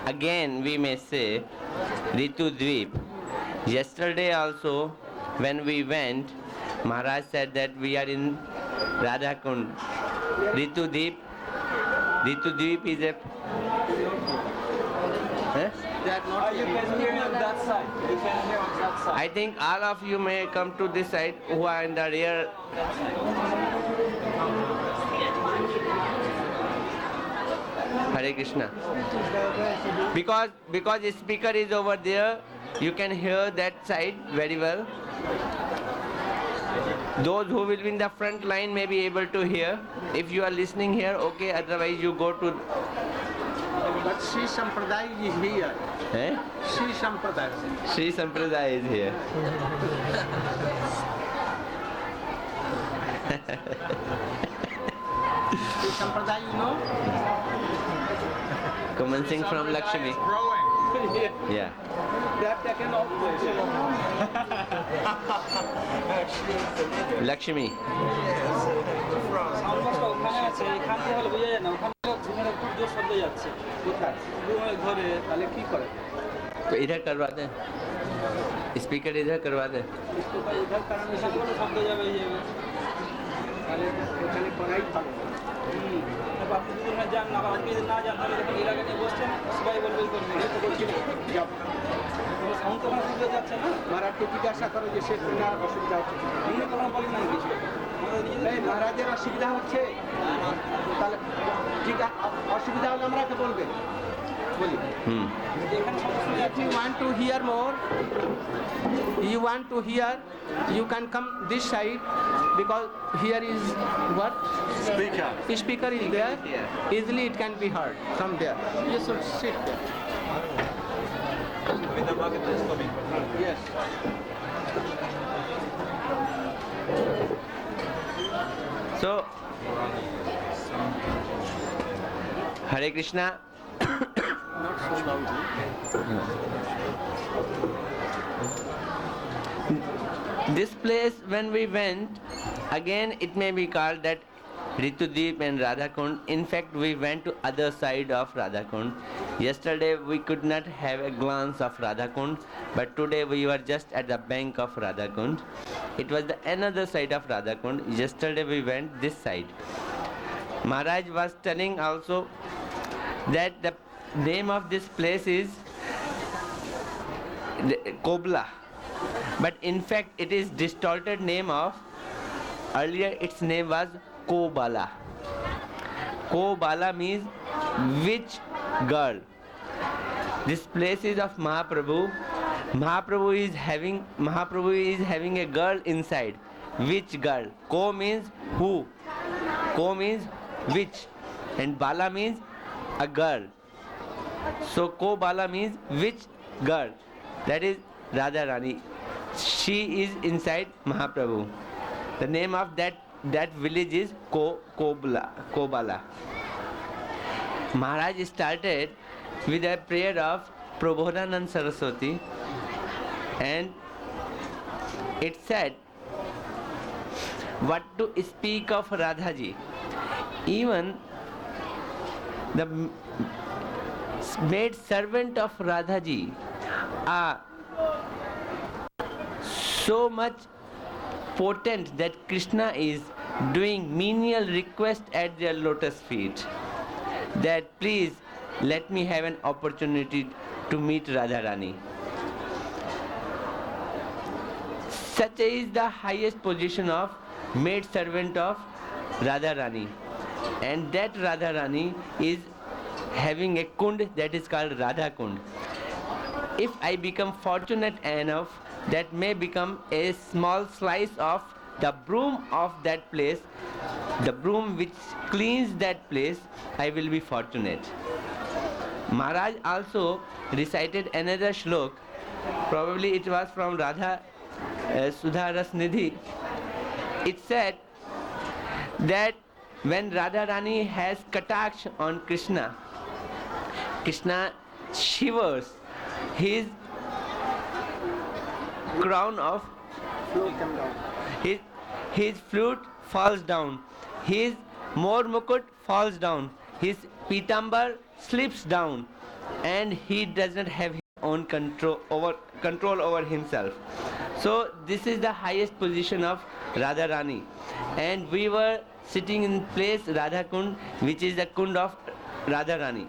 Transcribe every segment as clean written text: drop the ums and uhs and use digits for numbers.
again we may say Ritu Dweep. Yesterday also when we went, Maharaj said that we are in Radhakund. Ritu Dweep is a... Huh? They are not. You can hear on that side. You can hear on that side. I think all of you may come to this side who are in the rear. Hare Krishna. Because the speaker is over there, you can hear that side very well. Those who will be in the front line may be able to hear. If you are listening here, okay, otherwise you go to... But Sri Sampradaya is here. Eh? Sri Sampradaya. Sri Sampradaya is here. Sri Sampradaya, you know? Commencing from Lakshmi. Growing. Yeah. They have taken off place. Lakshmi. সাউন্ডবক্সটা ওখানে আছে, এখান থেকে হলে বোঝা যায় না, ওখানে ঘুমের খুব জোর শব্দ যাচ্ছে। কোথায়? ঘুমে ধরে তাহলে কি করে? तो इधर करवा दें, स्पीकर इधर करवा दें। इसको का इधर कराने से এখান থেকে শব্দ যাবে এই যাবে। তাহলে এখানে করাই ভালো। তারপর আপনি যদি ওখানে যান না, বা আজকে যদি না যান তাহলে যখন এলাকা নিয়ে বসছেন সবাই বলবে করবে, এই তো বলছি না। সাউন্ড তো ওখানে শুনতে যাচ্ছে না, মহারাজকে জিজ্ঞাসা করো যে সে শোনার অসুবিধা হচ্ছে। এমনি কোনো বলেন না কিছু। আমাদের নিজেদের এই মহারাজের অসুবিধা হচ্ছে, তাহলে অসুবিধা হলে আমরাকে বলবে। বলি এখানে শব্দ শুনে if যাচ্ছে। you want to hear more, you can come this side, because here is what? Speaker is there. Easily it can be heard from there. You should sit there. With the market is coming. Yes. So, Hare Krishna. Not so loudly. This place when we went, again it may be called that Ritudeep and Radhakund. In fact, we went to other side of Radhakund. Yesterday we could not have a glance of Radhakund, but today we were just at the bank of Radhakund. It was the another side of Radhakund. Yesterday we went this side. Maharaj was telling also that the name of this place is Kobla, but in fact it is distorted name of, earlier its name was Kobala. Kobala means which girl. This place is of Mahaprabhu. Mahaprabhu is having a girl inside. Which girl? Ko means who, Ko means which, and Bala means a girl. So Kobala means which girl, that is Radha Rani. She is inside Mahaprabhu. The name of that village is Kobala. Maharaj started with a prayer of Prabodhanand Saraswati, and it said, what to speak of Radhaji? Even the maid servant of Radhaji are so much potent that Krishna is doing menial request at their lotus feet, that please let me have an opportunity to meet Radharani. Such is the highest position of maid servant of Radharani, and that Radharani is having a kund that is called Radha Kund. If I become fortunate enough, that may become a small slice of the broom of that place, the broom which cleans that place, I will be fortunate. Maharaj also recited another shlok, probably it was from Radha Sudha Rasnidhi. It said that when Radha Rani has kataksh on Krishna, Krishna shivers, his crown of his flute falls down, his more mukut falls down, his Pitambar slips down and he does not have his own control over himself. So this is the highest position of Radharani, and we were sitting in place Radha Kund, which is the Kund of Radharani.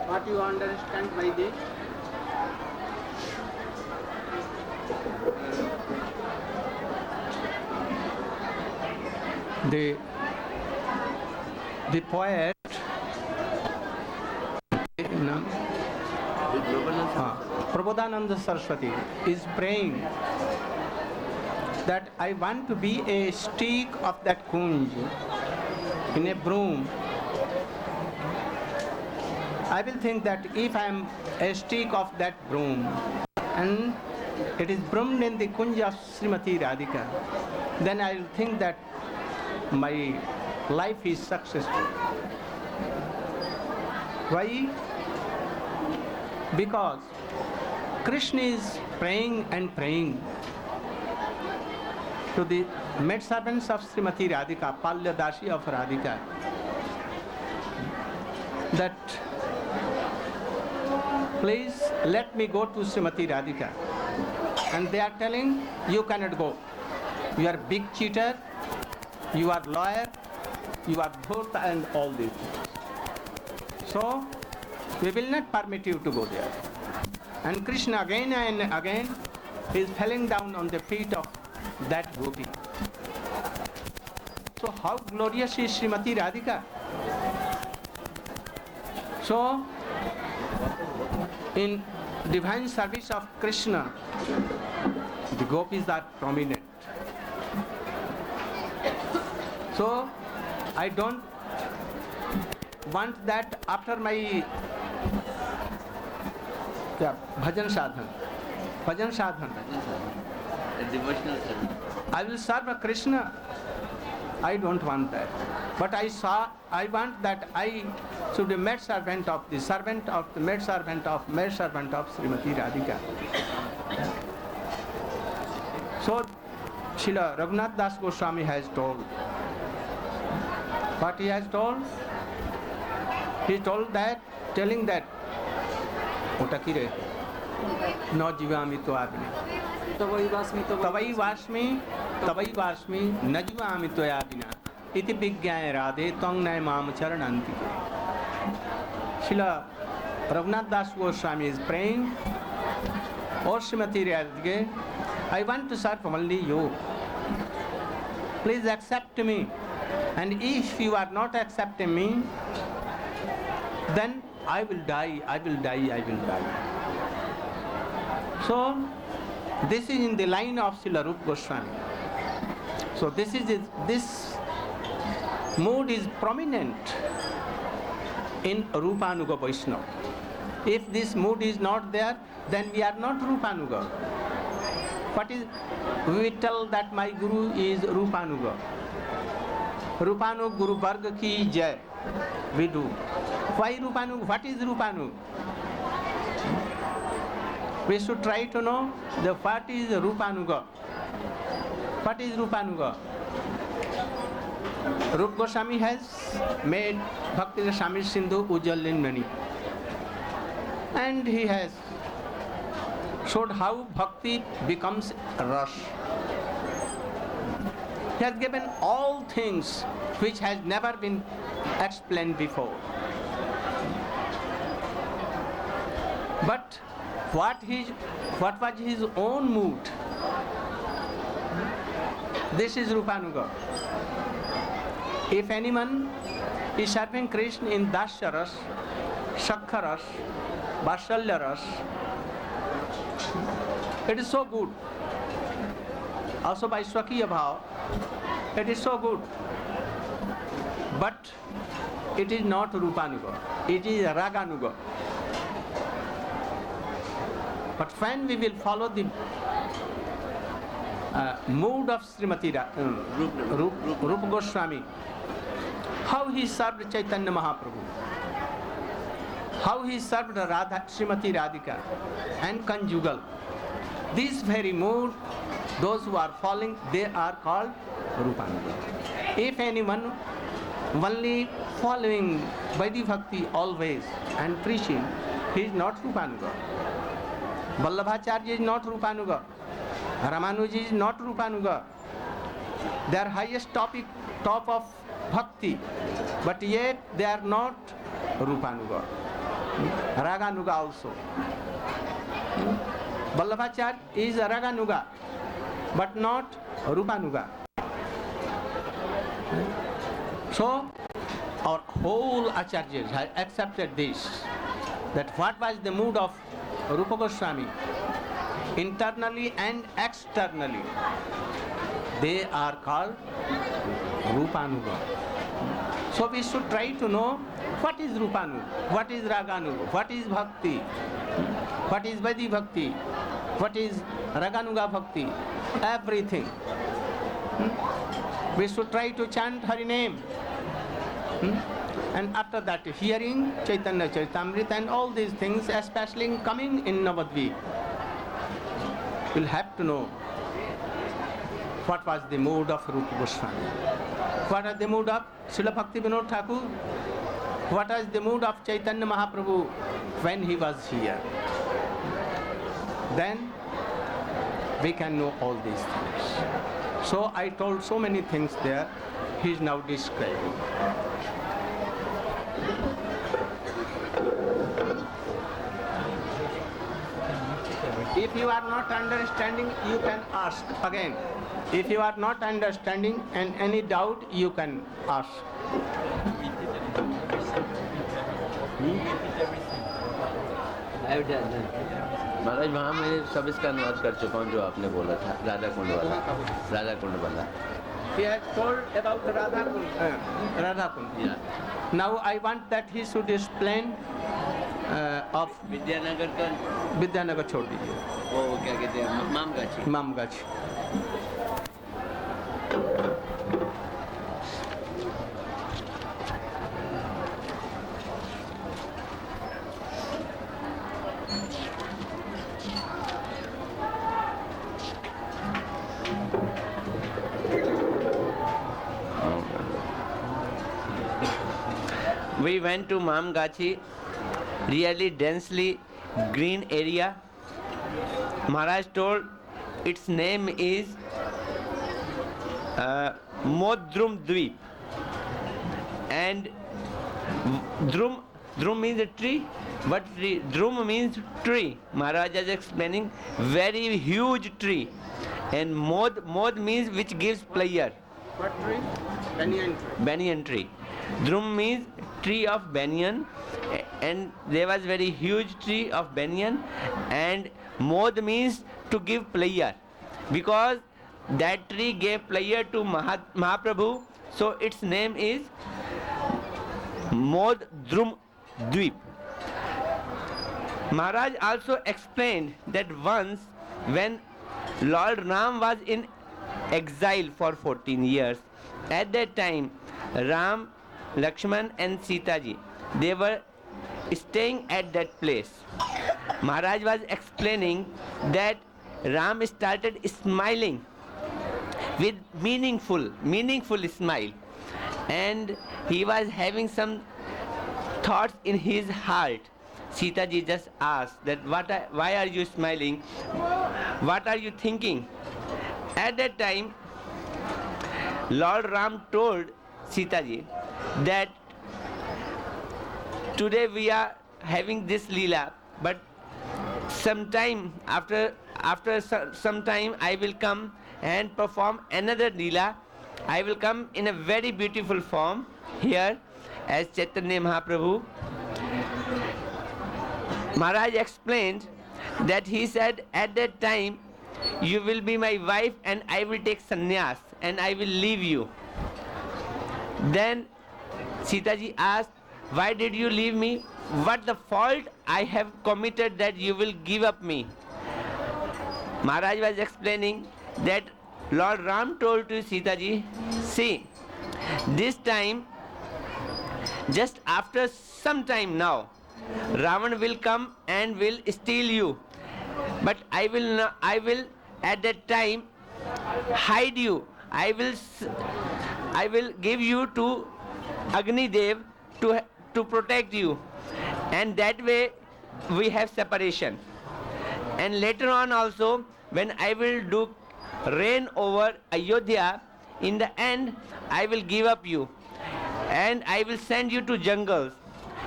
What you understand by this? The poet Prabodhananda Saraswati is praying that I want to be a stick of that kunj in a broom. I will think that if I am a stick of that broom and it is broomed in the kunj of Srimati Radhika, then I will think that my life is successful. Why? Because Krishna is praying and praying to the maidservants of Srimati Radhika, Palya Dashi of Radhika, that please let me go to Srimati Radhika. And they are telling, you cannot go. You are big cheater, you are lawyer, you are dhota and all these things. So, we will not permit you to go there. And Krishna again and again is falling down on the feet of that gopi. So how glorious is Srimati Radhika? So, in divine service of Krishna, the gopis are prominent. So, I don't want that after my bhajan sadhan, Devotional service. I will serve a Krishna. I don't want that. But I want that I should be maid servant of the servant of the maid servant of Srimati Radhika. So, Srila Raghunath Das Goswami has told. What he has told? He told that, telling that, Ota kire, no jivami to abhine. Tavai vasmi, na jivami to abhina. Iti vigyaya radhe, tong nai mam charananti. Srila Raghunath Das Goswami is praying, O Srimati Radhika, I want to serve only you. Please accept me. And if you are not accepting me, then I will die. So, this is in the line of Srila Rupa Goswami. So, this mood is prominent in Rupanuga Vaishnava. If this mood is not there, then we are not Rupanuga. What is, we tell that my Guru is Rupanuga. Rupanug Guru Varga ki jai. We do. Why Rupanug? What is Rupanug? We should try to know what is Rupanuga. What is Rupanuga? Rupa Goswami has made Bhakti Rasamrita Sindhu Ujjalin Mani. And he has showed how bhakti becomes ras. He has given all things which has never been explained before. But what was his own mood? This is Rupanuga. If anyone is serving Krishna in Dasya Ras, Shakha Ras, Vasalya Ras, it is so good. Also by Swakiya Bhav, it is so good. But it is not Rupanuga, it is Raganuga. But when we will follow the mood of Srimati Rupa Goswami, how he served Chaitanya Mahaprabhu, how he served Srimati Radhika and conjugal, this very mood, those who are falling, they are called Rupanuga. If anyone only following Vaidhi Bhakti always and preaching, he is not Rupanuga. Vallabhacharya is not Rupanuga. Ramanuja is not Rupanuga. They are highest top of Bhakti, but yet they are not Rupanuga. Raganuga also. Vallabhacharya is Raganuga, but not Rupanuga. So, our whole Acharyas have accepted this, that what was the mood of Rupa Goswami, internally and externally, they are called Rupanuga. So we should try to know what is Rupanuga, what is Raganuga, what is Bhakti, what is Vaidhi Bhakti, what is Raganuga Bhakti, everything. We should try to chant Hari name. And after that, hearing Chaitanya Charitamrita and all these things, especially coming in Navadvip, we'll have to know what was the mood of Rupa Goswami, what was the mood of Srila Bhakti Vinod Thakur, what was the mood of Chaitanya Mahaprabhu when he was here. Then we can know all these things. So I told so many things there, he is now describing. If you are not understanding, you can ask again. If you are not understanding and any doubt, you can ask. महाराज वहाँ मैं सब इसका अनुवाद कर चुका हूँ जो आपने बोला था, राधा कुंड वाला, राधा कुंड वाला. He has told about Radha Kund. Yeah. Now I want that he should explain of Vidyanagar का विद्यानगर छोड़ दीजिए, वो क्या कहते हैं, मामगाछी. मामगाछी. We went to Mamgachi, really densely green area. Maharaj told its name is Modrum Dweep. And Drum means a tree. What tree? Drum means tree. Maharaj is explaining very huge tree. And Mod means which gives pleasure. What tree? Banyan tree. Banyan tree. Drum means tree of banyan, and there was very huge tree of banyan, and Mod means to give pleasure, because that tree gave pleasure to Mahaprabhu, so its name is Mod Drum Dweep. Maharaj also explained that once when Lord Ram was in exile for 14 years, at that time Ram, Lakshman and Sita ji, they were staying at that place. Maharaj was explaining that Ram started smiling with meaningful smile, and he was having some thoughts in his heart. Sita ji just asked that why are you smiling? What are you thinking? At that time, Lord Ram told Sita ji that today we are having this Leela, but sometime after some time I will come and perform another Leela. I will come in a very beautiful form here as Chaitanya Mahaprabhu. Maharaj explained that he said at that time you will be my wife and I will take sannyas and I will leave you. Then Sita ji asked, why did you leave me? What the fault I have committed that you will give up me? Maharaj was explaining that Lord Ram told to Sita ji, see, this time, just after some time now, Ravan will come and will steal you. but I will not, I will at that time hide you. I will give you to Agni Dev to protect you, and that way we have separation. And later on also, when I will do reign over Ayodhya, in the end I will give up you, and I will send you to jungles.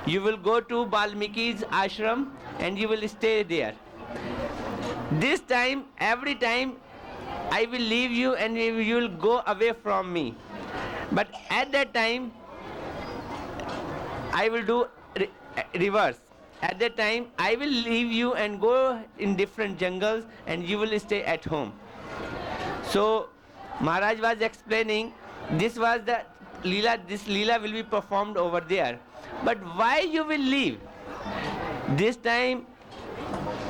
You will go to Balmiki's ashram and you will stay there. This time, every time I will leave you and you will go away from me. But at that time, I will do reverse. At that time, I will leave you and go in different jungles and you will stay at home. So, Maharaj was explaining, this was the Leela, this Leela will be performed over there. But why you will leave? This time,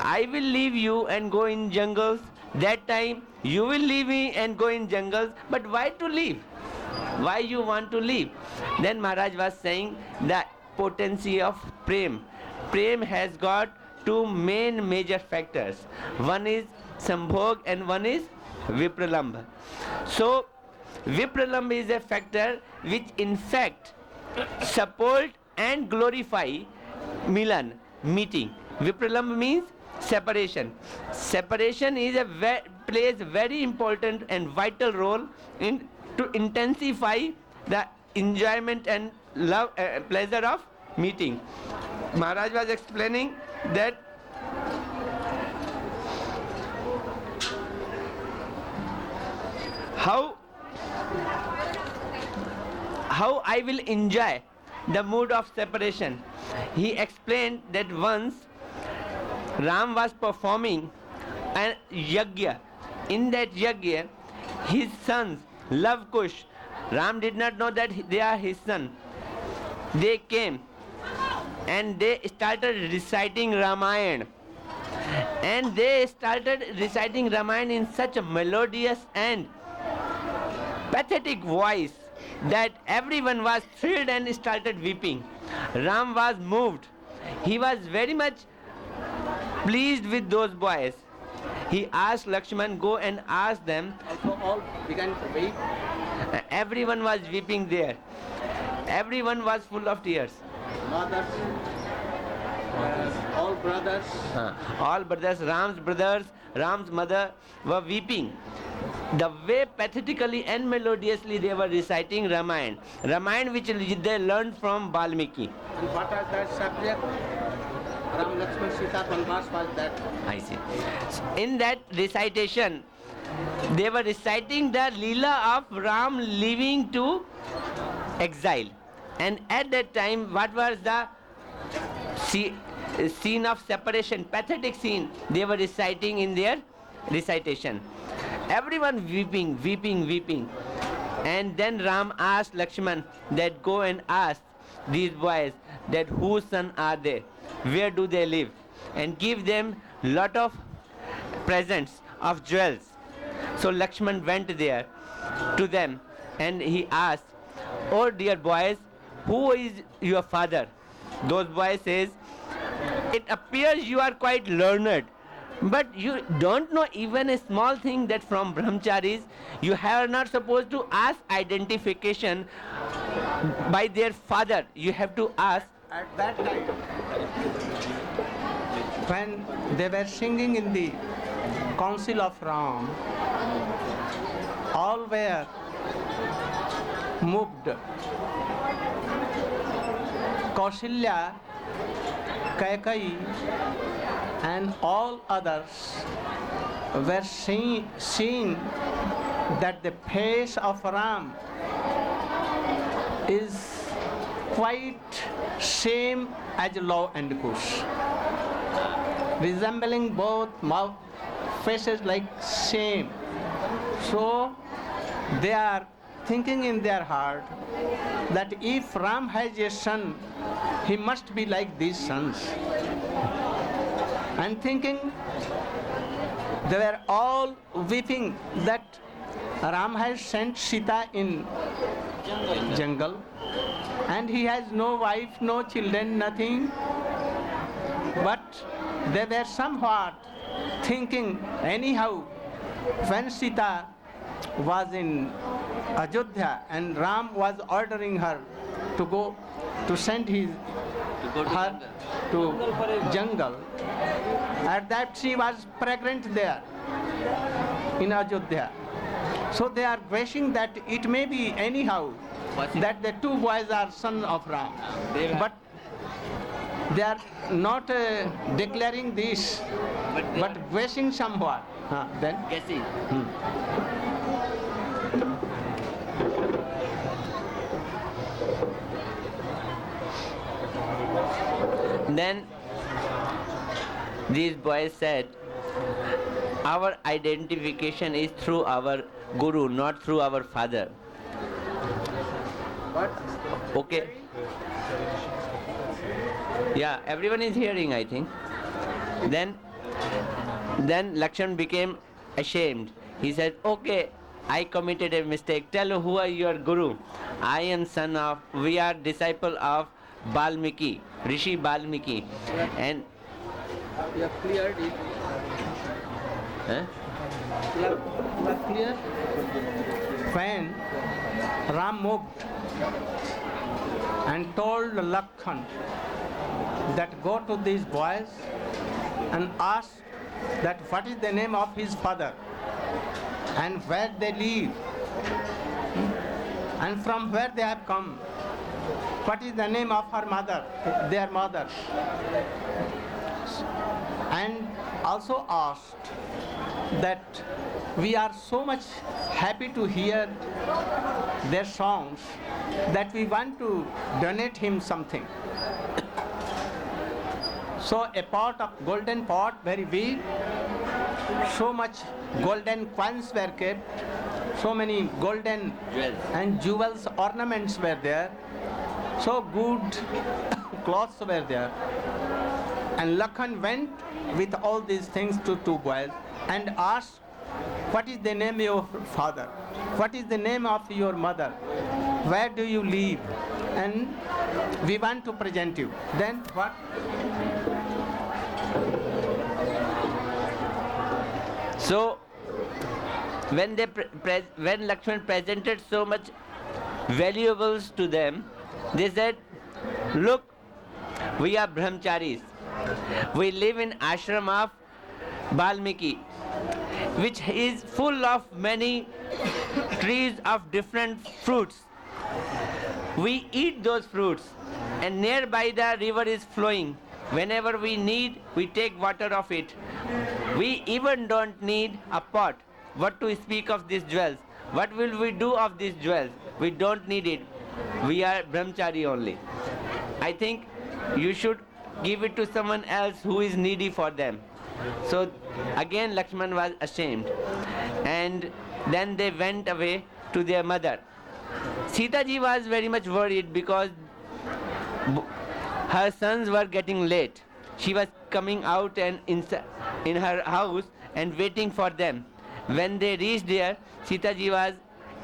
I will leave you and go in jungles. That time, you will leave me and go in jungles. But why to leave? Why you want to leave? Then Maharaj was saying the potency of Prem. Prem has got two main major factors. One is Sambhog and one is Vipralambha. So, Vipralambha is a factor which in fact support and glorify Milan, meeting. Vipralambha means separation. Separation is plays very important and vital role in to intensify the enjoyment and love, pleasure of meeting. Maharaj was explaining that how I will enjoy the mood of separation. He explained that once Ram was performing a yajna. In that yajna, his sons, Lav Kush, Ram did not know that they are his son. They came and they started reciting Ramayana. And they started reciting Ramayana in such a melodious and pathetic voice that everyone was thrilled and started weeping. Ram was moved. He was very much pleased with those boys. He asked Lakshman, go and ask them. Also all began to weep. Everyone was weeping there. Everyone was full of tears. Mothers, all brothers. All brothers, Ram's mother were weeping. The way pathetically and melodiously they were reciting Ramayana. Ramayana which they learned from Valmiki. And what are that subject? Ram Lakshman Sita Vanvas was that. I see. In that recitation, they were reciting the Leela of Ram leaving to exile. And at that time, what was the scene of separation, pathetic scene, they were reciting in their recitation. Everyone weeping. And then Ram asked Lakshman that go and ask these boys that whose son are they, where do they live, and give them lot of presents of jewels. So Lakshman went there to them and he asked, oh dear boys, who is your father? Those boys says, it appears you are quite learned, but you don't know even a small thing that from brahmacharis you are not supposed to ask identification by their father. You have to ask. At that time, when they were singing in the council of Ram, all were moved. Kausalya, Kaikeyi, and all others were seeing that the face of Ram is quite same as Lav and Kush, resembling both mouth faces like same. So they are thinking in their heart that if Ram has a son, he must be like these sons. And thinking, they were all weeping that Ram has sent Sita in jungle and he has no wife, no children, nothing. But they were somewhat thinking anyhow, when Sita was in Ajodhya and Ram was ordering her to go to send her to jungle, at that she was pregnant there in Ajodhya. So they are wishing that it may be anyhow that the two boys are sons of Ram. But they are not declaring this, but wishing somewhat. Then guessing. Then these boys said, our identification is through our guru, not through our father. what? Okay. Yeah, everyone is hearing, I think. Then Lakshman became ashamed. He said, okay, I committed a mistake. Tell who are your guru. I am we are disciple of Balmiki, Rishi Balmiki. And You have cleared it. huh? You have cleared? When Ram moved and told Lakshman that go to these boys and ask that what is the name of his father and where they live and from where they have come, what is the name of her mother, their mother, and also asked that we are so much happy to hear their songs that we want to donate him something. So a pot of golden pot, very big, so much golden coins were kept, so many golden Jewels. and jewels ornaments were there, so good clothes were there. And Lakshman went with all these things to two boys and asked, what is the name of your father? What is the name of your mother? Where do you live? And we want to present you. Then what? So when when Lakshman presented so much valuables to them, they said, look, we are brahmacharis. We live in ashram of Balmiki, which is full of many trees of different fruits. We eat those fruits, and nearby the river is flowing. Whenever we need, we take water of it. We even don't need a pot. What to speak of these jewels? What will we do of these jewels? We don't need it. We are brahmachari only. I think you should give it to someone else who is needy for them. So again Lakshman was ashamed, and then they went away to their mother. Sita ji was very much worried because her sons were getting late. She was coming out and in her house and waiting for them. When they reached there, Sita ji was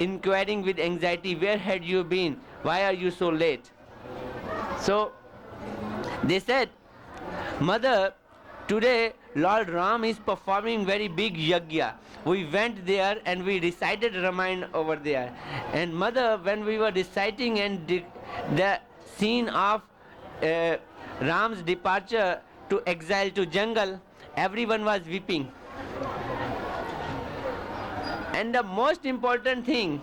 inquiring with anxiety, where had you been? Why are you so late? So they said, Mother, today Lord Ram is performing very big yajna. We went there and we recited Ramayana over there. And Mother, when we were reciting and the scene of Ram's departure to exile to jungle, everyone was weeping. And the most important thing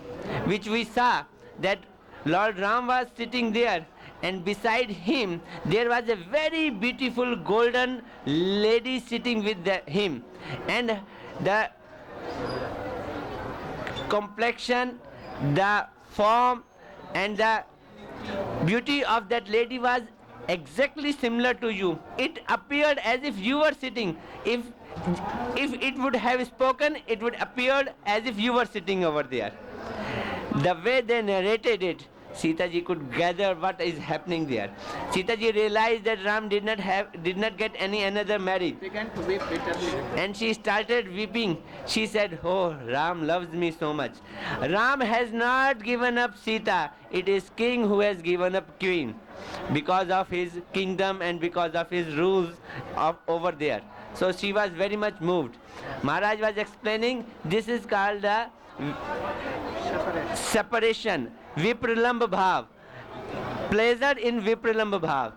which we saw, that Lord Ram was sitting there, and beside him there was a very beautiful golden lady sitting with him, and the complexion, the form and the beauty of that lady was exactly similar to you. It appeared as if you were sitting. If it would have spoken, it would appear as if you were sitting over there. The way they narrated it, Sita ji could gather what is happening there. Sita ji realized that Ram did not get any another marriage, Began to weep bitterly. and she started weeping. She said, oh, Ram loves me so much. Ram has not given up Sita. It is king who has given up queen because of his kingdom and because of his rules over there. So she was very much moved. Maharaj was explaining this is called the separation, vipralambha bhav, pleasure in vipralambha bhav,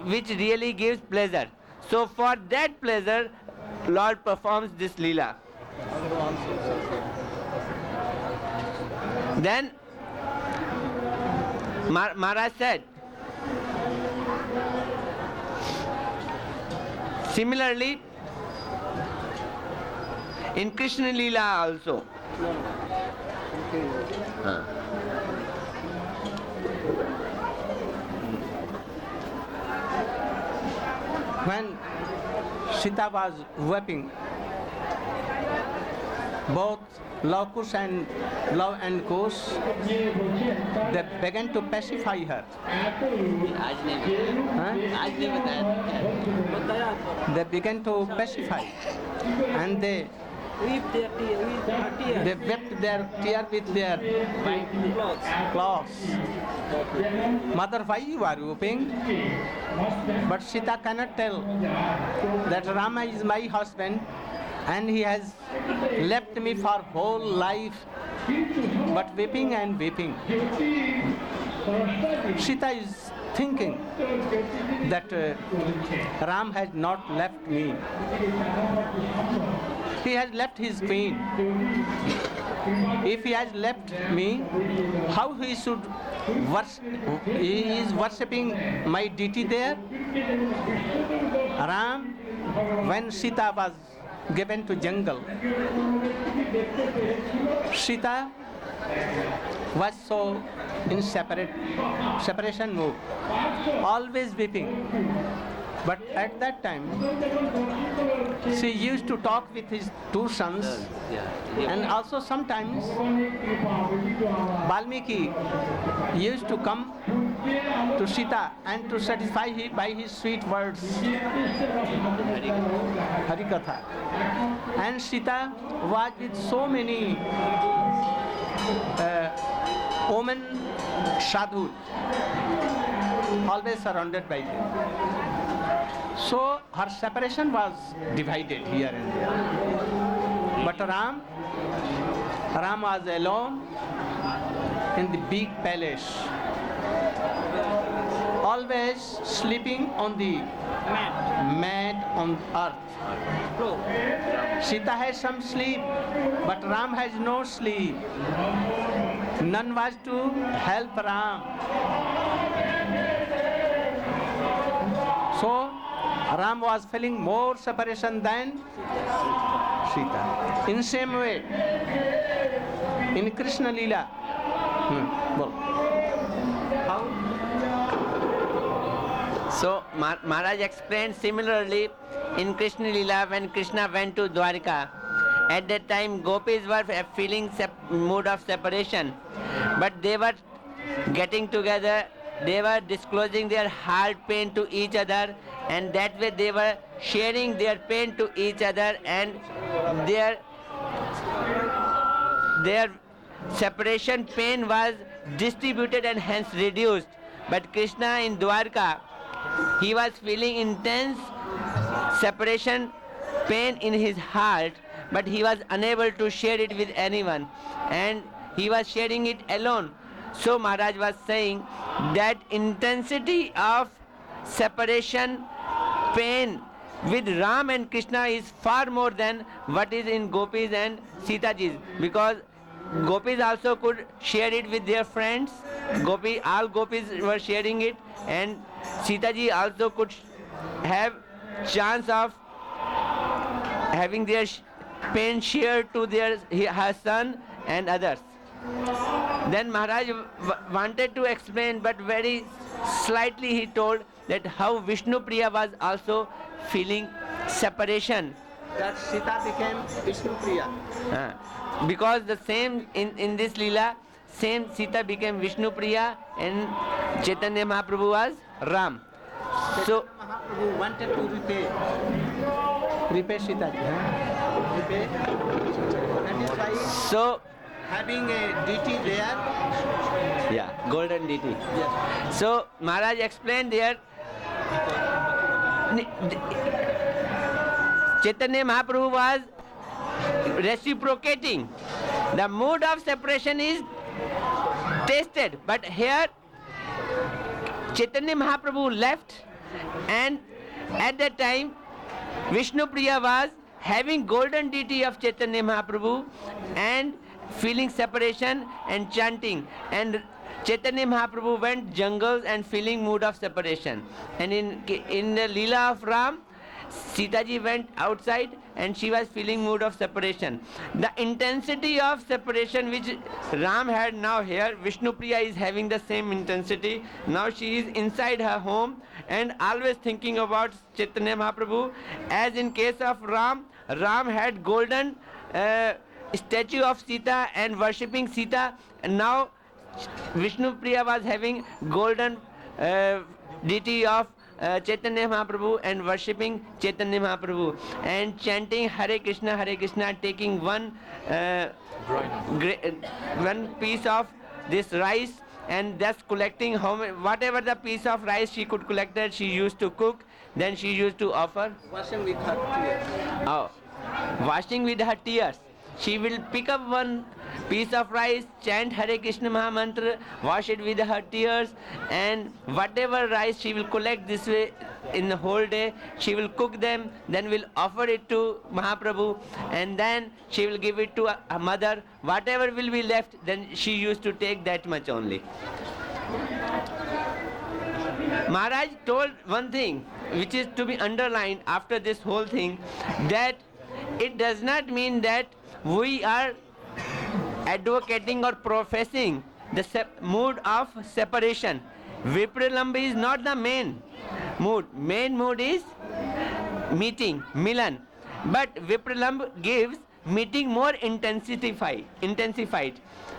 which really gives pleasure. So for that pleasure, Lord performs this leela. Then Maharaj said, similarly, in Krishna Leela also. When Sita was weeping, both Love and Kush, they began to pacify her. Huh? They began to pacify, and they Weep their tear, weep her tears. they wept their tear with their Clothes. cloths. Mother, why you are weeping? But Sita cannot tell that Rama is my husband and he has left me for whole life, but weeping and weeping. Sita is thinking that Ram has not left me. He has left his queen. If he has left me, how he should worship? He is worshipping my deity there. Ram, when Sita was given to jungle, Sita was so in separation mode, always weeping. But at that time, she used to talk with his two sons, and also sometimes Valmiki used to come to Sita and to satisfy her by his sweet words, Harikatha. And Sita was with so many women sadhus, always surrounded by them. So her separation was divided here and there. But Ram was alone in the big palace, always sleeping on the mat on earth. Sita has some sleep, but Ram has no sleep. None was to help Ram. So Ram was feeling more separation than Sita. In same way, in Krishna Leela, how? So Maharaj explained similarly in Krishna Leela when Krishna went to Dwarka. At that time gopis were feeling mood of separation, but they were getting together, they were disclosing their heart pain to each other, and that way they were sharing their pain to each other, and their separation pain was distributed and hence reduced. But Krishna in Dwarka, he was feeling intense separation pain in his heart, but he was unable to share it with anyone, and he was sharing it alone. So Maharaj was saying that intensity of separation pain with Ram and Krishna is far more than what is in gopis and Sita Ji's, because gopis also could share it with their friends. All gopis were sharing it, and Sita Ji also could have chance of having their pain shared to her son and others. Then Maharaj wanted to explain, but very slightly he told that how Vishnu Priya was also feeling separation. That Sita became Vishnu Priya. Because the same in this Leela, same Sita became Vishnu Priya and Chaitanya Mahaprabhu was Ram. So Mahaprabhu wanted to repay Sita. Repay. That is why So having a deity there. yeah, golden deity. Yes. So Maharaj explained there, Chaitanya Mahaprabhu was reciprocating. The mood of separation is tasted, but here Chaitanya Mahaprabhu left, and at that time Vishnu Priya was having golden deity of Chaitanya Mahaprabhu and feeling separation and chanting, and Chaitanya Mahaprabhu went jungles and feeling mood of separation. And in the Leela of Ram, Sita ji went outside and she was feeling mood of separation. The intensity of separation which Ram had now here, Vishnu Priya is having the same intensity. Now she is inside her home and always thinking about Chaitanya Mahaprabhu. As in case of Ram, Ram had golden statue of Sita and worshipping Sita, and now Vishnu Priya was having golden deity of Chaitanya Mahaprabhu and worshipping Chaitanya Mahaprabhu and chanting Hare Krishna, taking one piece of this rice and thus collecting whatever the piece of rice she could collect, that she used to cook, then she used to offer. Washing with her tears. Oh, washing with her tears. She will pick up one piece of rice, chant Hare Krishna Mahamantra, wash it with her tears, and whatever rice she will collect this way in the whole day, she will cook them, then will offer it to Mahaprabhu, and then she will give it to her mother. Whatever will be left, then she used to take that much only. Maharaj told one thing which is to be underlined after this whole thing, that it does not mean that we are advocating or professing the mood of separation. Vipralambha is not the main mood. Main mood is meeting, milan. But Vipralambha gives meeting more intensified.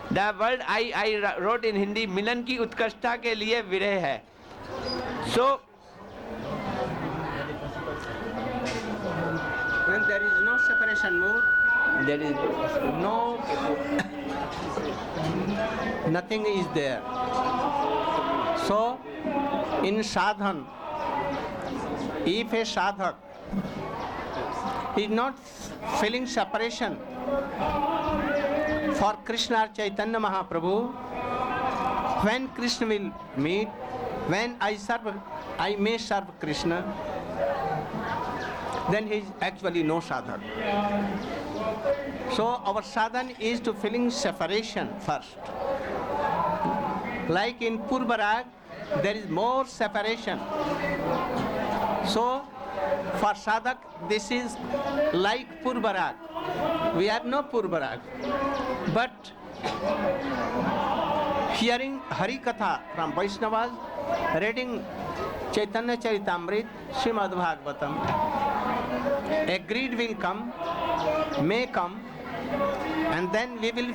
The word I wrote in Hindi, मिलन की उत्कृष्टता के लिए विरह है. So when there is no separation mood, there is nothing is there. So in sadhan, if a sadhak is not feeling separation for Krishna or Chaitanya Mahaprabhu, when Krishna will meet, when I may serve Krishna, then he is actually no sadhak. So our sadhan is to feeling separation first. Like in Purvarag, there is more separation. So for sadhak, this is like Purvarag. We have no Purvarag. But hearing Hari Katha from Vaishnavas, reading Chaitanya Charitamrita, Srimad Bhagavatam, a greed will come, may come, and then we will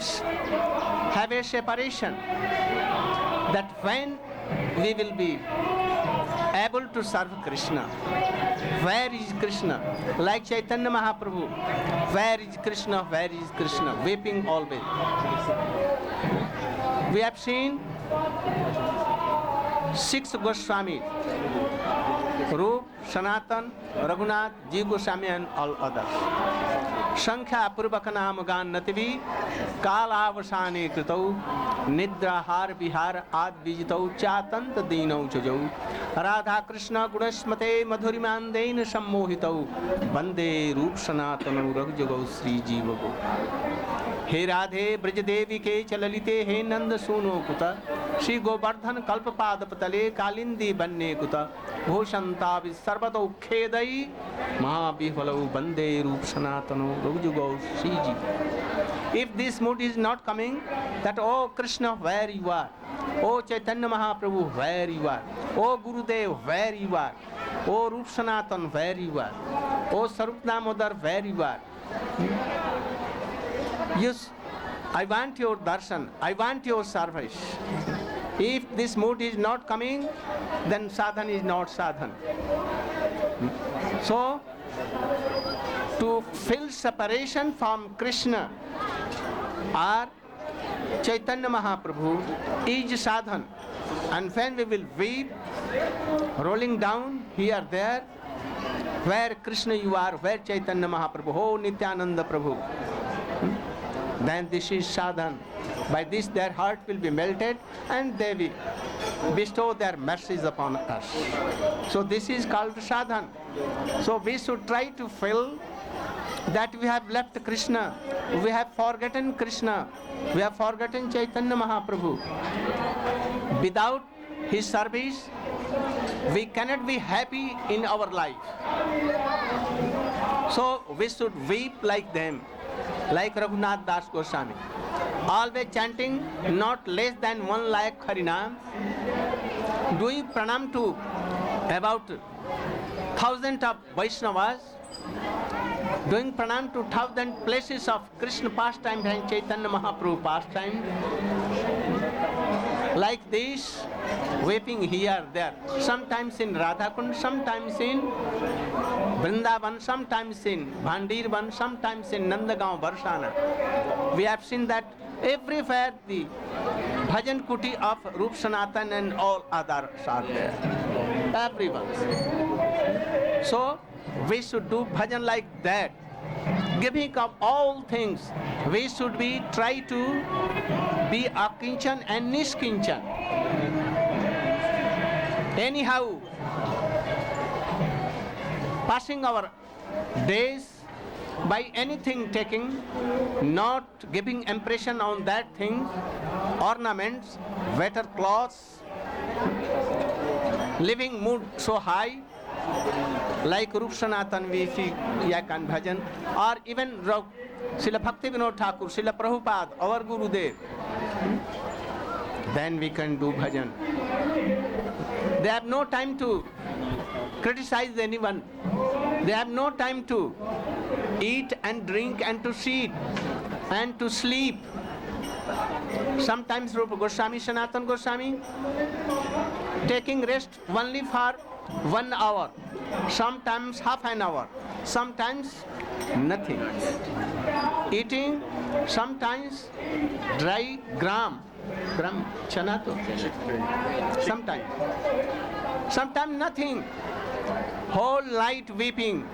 have a separation. That when we will be able to serve Krishna, where is Krishna? Like Chaitanya Mahaprabhu, where is Krishna, where is Krishna, weeping always. We have seen 6 Goswamis, Rup, Sanatan, Raghunath, Ji Goswami and all others. Sankhya Purvaka Nam Gannativi, Kalavasane Kritau, Nidra Har Vihar Ad Vijitau, Chatanta Dino Chajau, Radha Krishna Gurasmate Madhurimandain Sammohitau, Bande Rup Sanatanu Ragjagau Sri Jivago. हे राधे ब्रज देवी के चललिते हे नंद सुनो कुत श्री गोवर्धन कल्प पाद पतले कालिंदी बन्ने कुत भूषंता सर्वतो खेदई महाविफलौ बंदे रूप सनातनो रघुजुगौ श्री जी. If this mood is not coming, that oh Krishna, where you are, oh Chaitanya Mahaprabhu, where you are, oh Gurudev, where you are, oh Rup Sanatan, where you are, oh Sarup Damodar, where you are. Yes, I want your darshan, I want your service. If this mood is not coming, then sadhan is not sadhan. So, to feel separation from Krishna or Chaitanya Mahaprabhu is sadhan. And when we will weep, rolling down here, there, where Krishna you are, where Chaitanya Mahaprabhu, oh Nityananda Prabhu. Then this is sadhan. By this their heart will be melted and they will bestow their mercies upon us. So this is called sadhan. So we should try to feel that we have left Krishna, we have forgotten Krishna, we have forgotten Chaitanya Mahaprabhu. Without his service, we cannot be happy in our life. So we should weep like them, like Raghunath Das Goswami, always chanting not less than 1 lakh Harinam, doing pranam to about thousands of Vaishnavas, doing pranam to 1,000 places of Krishna pastime and Chaitanya Mahaprabhu pastime. Like this, weeping here, there, sometimes in Radhakund, sometimes in Vrindavan, sometimes in Bhandirvan, sometimes in Nandagaon, Varsana. We have seen that everywhere the bhajan kuti of Rup Sanatan and all others are there. Everyone. So, we should do bhajan like that. Giving up all things, we should be try to be akinchan and niskinchan. Anyhow, passing our days by anything taking, not giving impression on that thing, ornaments, better clothes, living mood so high, like Rup Sanatan we see Yakan Bhajan, or even Srila Bhakti Vinod Thakur, Srila Prabhupada, our Gurudev, then we can do bhajan. They have no time to criticize anyone. They have no time to eat and drink and to sit and to sleep. Sometimes Rupa Goswami, Sanatana Goswami, taking rest only for 1 hour, sometimes half an hour, sometimes nothing. Eating sometimes dry gram chana to, sometimes nothing. Whole night weeping.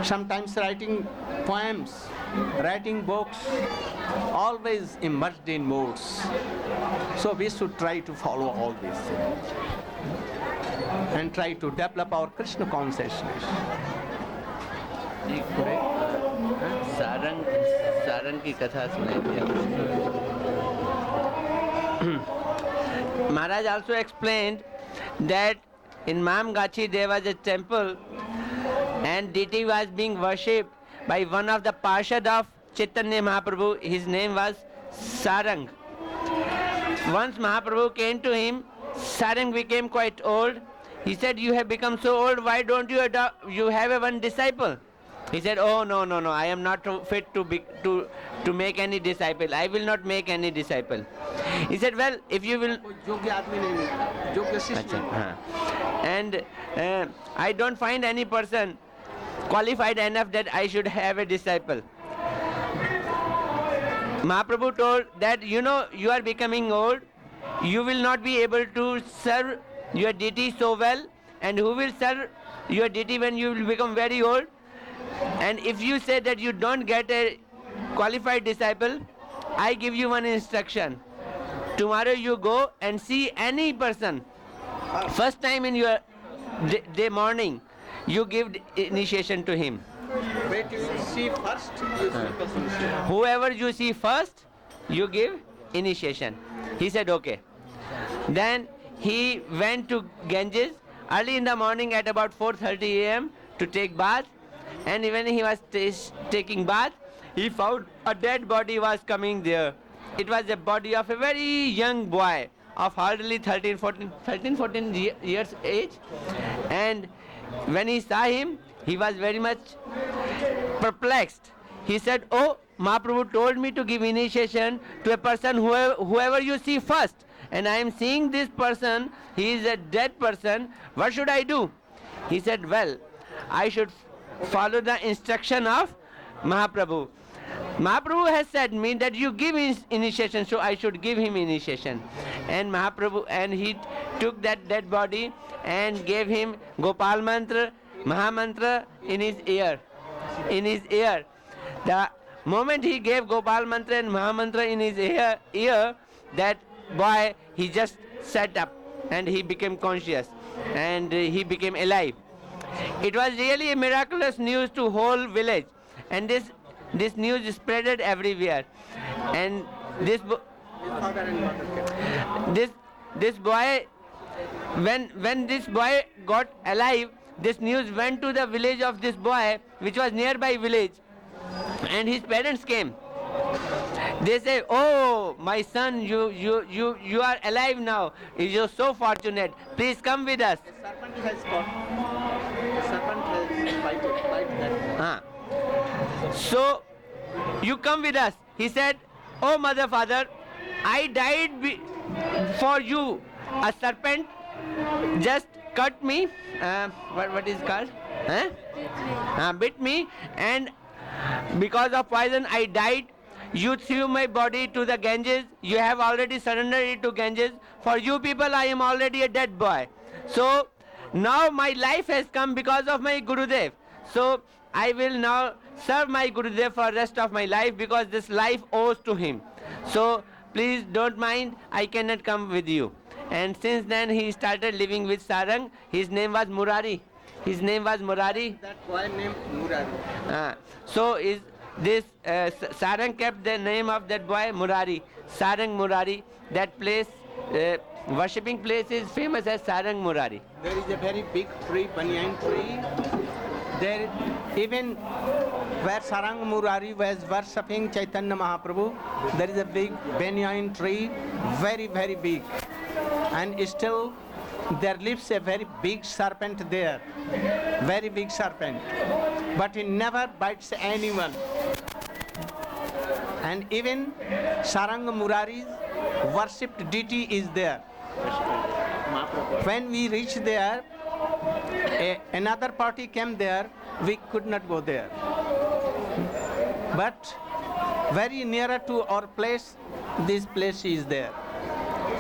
Sometimes writing poems, writing books, always immersed in moods. So we should try to follow all these things and try to develop our Krishna consciousness. Sarang की कथा सुनाई थी Maharaj also explained that in Mamgachi there was a temple and deity was being worshipped by one of the Parshad of Chaitanya Mahaprabhu. His name was Sarang. Once Mahaprabhu came to him, Sarang became quite old. He said, "You have become so old, why don't you you have a one disciple?" He said, "Oh no, I am not fit to make any disciple. I will not make any disciple." He said, "Well, if you will..." And I don't find any person qualified enough that I should have a disciple. Mahaprabhu told that, you are becoming old, you will not be able to serve your deity so well, and who will serve your deity when you will become very old? And if you say that you don't get a qualified disciple, I give you one instruction. Tomorrow you go and see any person. First time in your day morning, you give initiation to him. Wait, you see first, you see Whoever you see first, you give initiation. He said, okay. Then he went to Ganges early in the morning at about 4:30 a.m. to take bath. And when he was taking bath, he found a dead body was coming there. It was the body of a very young boy of hardly 13-14 years age. And when he saw him, he was very much perplexed. He said, "Oh, Mahaprabhu told me to give initiation to a person whoever you see first. And I am seeing this person, he is a dead person. What should I do?" He said, "Well, I should follow the instruction of Mahaprabhu. Mahaprabhu has said me that you give initiation, so I should give him initiation. And Mahaprabhu, and he took that dead body and gave him Gopal mantra, Mahamantra in his ear. In his ear. The moment he gave Gopal mantra and Mahamantra in his ear, that boy, he just sat up and he became conscious and he became alive. It was really a miraculous news to whole village, and this news spreaded everywhere. And this boy, when this boy got alive, this news went to the village of this boy, which was nearby village, and his parents came. They say, "Oh, my son, you are alive now. You're so fortunate. Please come with us." The serpent has got. The serpent has bite that. So, you come with us. He said, "Oh, mother, father, I died for you. A serpent just cut me. What is called? Bit me, and because of poison, I died. You threw my body to the Ganges. You have already surrendered it to Ganges. For you people, I am already a dead boy. So now my life has come because of my Gurudev. So I will now serve my Gurudev for the rest of my life, because this life owes to him. So please don't mind, I cannot come with you." And since then he started living with Sarang. His name was Murari. His name was Murari. That boy named Murari. So is this Sarang kept the name of that boy Murari. Sarang Murari. That place, worshipping place, is famous as Sarang Murari. There is a very big tree, banyan tree. There, even where Sarang Murari was worshipping Chaitanya Mahaprabhu, there is a big banyan tree, very, very big. And still there lives a very big serpent there, very big serpent. But he never bites anyone. And even Sarang Murari's worshipped deity is there. When we reached there, another party came there, we could not go there. But very nearer to our place, this place is there.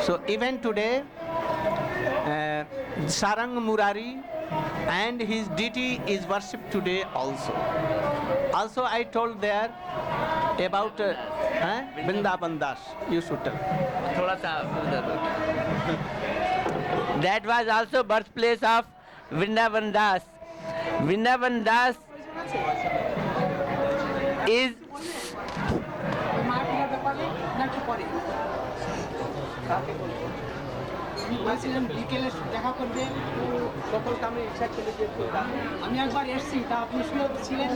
So even today, Sarang Murari and his deity is worshipped today also. Also I told there about Vrindavan Das. You should tell. That was also birthplace of Vrindavan Das. Vrindavan Das is বলছিলাম বিকেলে দেখা করবে সকল কামে ইচ্ছা ছিল যে আমি একবার এসেছি তা আপনি শুনে ছিলেন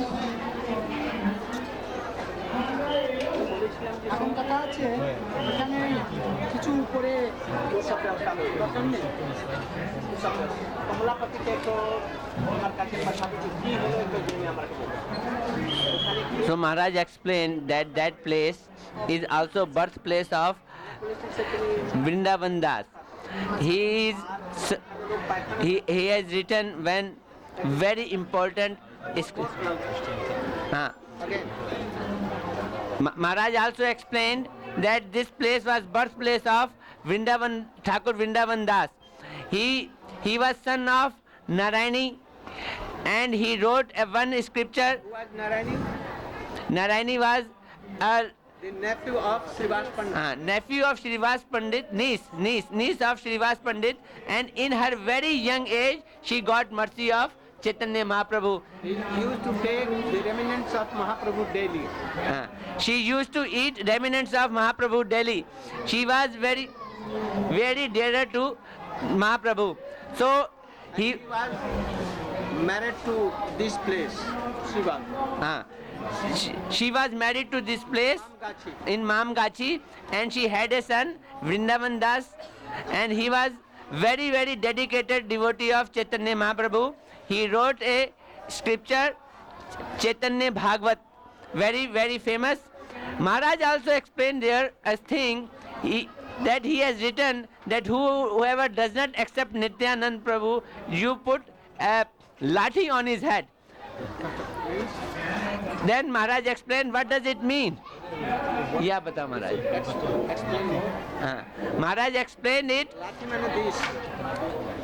এখন কথা আছে এখানে কিছু করে দরকার নেই কমলাপতিকে তো আমার কাছে পাঠাতে কি হলো একটু জেনে আমাকে বলুন। So Maharaj explained that that place is also birthplace of Vrindavan Das. He has written when very important Maharaj also explained that this place was birthplace of Vrindavan Thakur Vrindavan Das. He was son of Narayani, and he wrote one scripture. Who was Narayani? Narayani was The nephew of Srivas Pandit. Nephew of Srivas Pandit, niece of Srivas Pandit, and in her very young age she got mercy of Chaitanya Mahaprabhu. He used to take the remnants of Mahaprabhu daily. She used to eat remnants of Mahaprabhu daily. She was very, very dear to Mahaprabhu. So he was married to this place, Srivas. She was married to this place in Mamgachi, and she had a son, Vrindavan Das, and he was very, very dedicated devotee of Chaitanya Mahaprabhu. He wrote a scripture, Chaitanya Bhagavat, very, very famous. Maharaj also explained there a thing that he has written that whoever does not accept Nityanand Prabhu, you put a lathi on his head. Then Maharaj explained what does it mean. Yeah, bata Maharaj. Explain more. Maharaj explained it. Lati means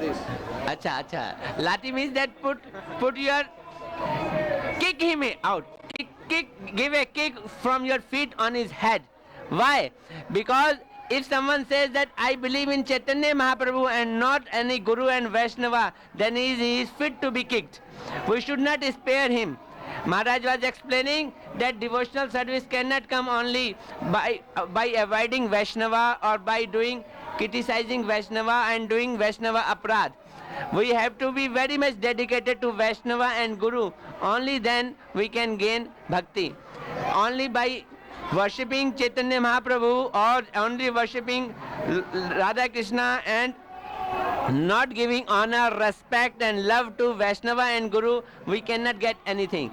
this. Acha, acha. Lati means that put your kick him out. Give a kick from your feet on his head. Why? Because if someone says that I believe in Chaitanya Mahaprabhu and not any Guru and Vaishnava, then he is fit to be kicked. We should not spare him. Maharaj was explaining that devotional service cannot come only by avoiding Vaishnava or by criticizing Vaishnava and doing Vaishnava aparadh. We have to be very much dedicated to Vaishnava and Guru. Only then we can gain bhakti. Only by worshipping Chaitanya Mahaprabhu or only worshipping Radha Krishna and not giving honor, respect and love to Vaishnava and Guru, we cannot get anything.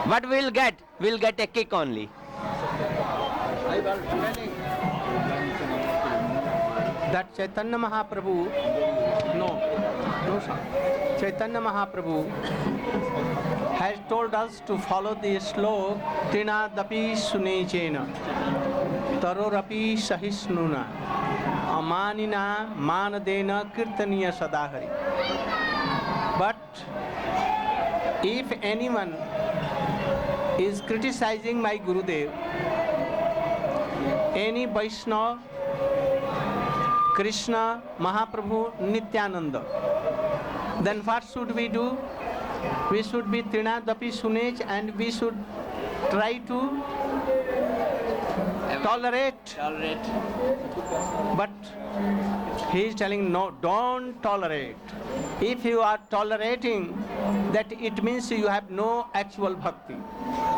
What we'll get? We'll get a kick only. I was telling that Chaitanya Mahaprabhu, Chaitanya Mahaprabhu has told us to follow the slok Trinadapi Sunechena Tarorapi Sahisnuna Amanina Manadena Kirtaniya Sadahari. But if anyone is criticizing my Gurudev, any Vaishnava, Krishna, Mahaprabhu, Nityananda, then what should we do? We should be Trinadapi Sunej and we should try to tolerate. But he is telling no, don't tolerate. If you are tolerating, that it means you have no actual bhakti.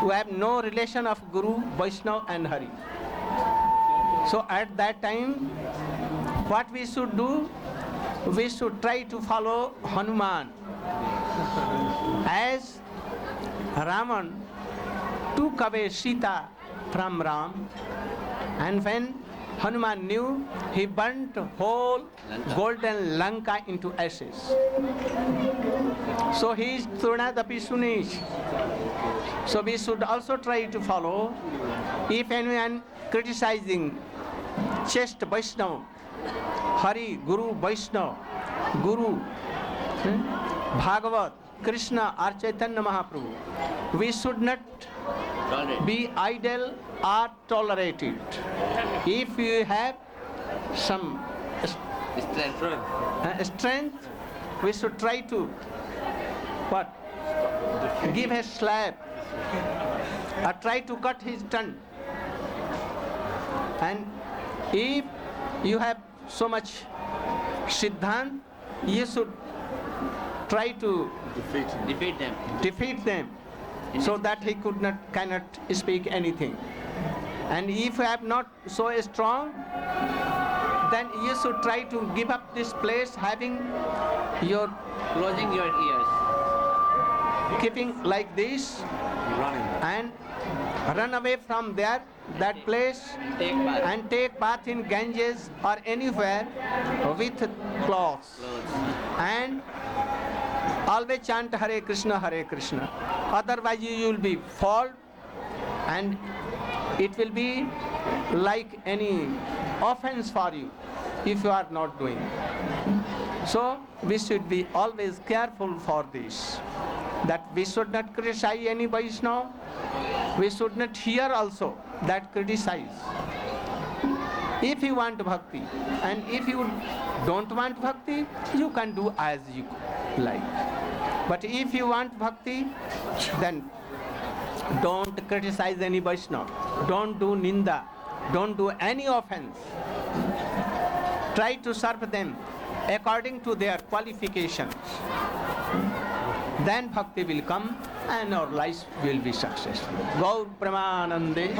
You have no relation of Guru, Vaishnava and Hari. So at that time, what we should do? We should try to follow Hanuman. As Raman took away Sita from Ram, and when Hanuman knew, he burnt whole golden Lanka into ashes. So he is Trinadapi Sunish. So we should also try to follow. If anyone criticizing chaste Vaishnava, Hari, Guru, Vaishnava, Guru, Bhagavat, Krishna or Chaitanya Mahaprabhu, we should not be idle or tolerate it. If you have some strength, we should try to what? Give a slap or try to cut his tongue. And if you have so much Siddhant, you should try to defeat them so that he cannot speak anything. And if you have not so strong, then you should try to give up this place, having your Closing your ears. keeping like this and run away from there, that place, Take bath. and take bath in Ganges or anywhere with cloths. And always chant Hare Krishna, Hare Krishna. Otherwise you will be fall and it will be like any offense for you if you are not doing. So we should be always careful for this, that we should not criticize any Vaishnava. We should not hear also that criticize. If you want bhakti, and if you don't want bhakti, you can do as you like. But if you want bhakti, then don't criticize any Vaishnava. Don't do ninda. Don't do any offense. Try to serve them according to their qualifications. Then bhakti will come and our life will be successful. Gaur Pramanande.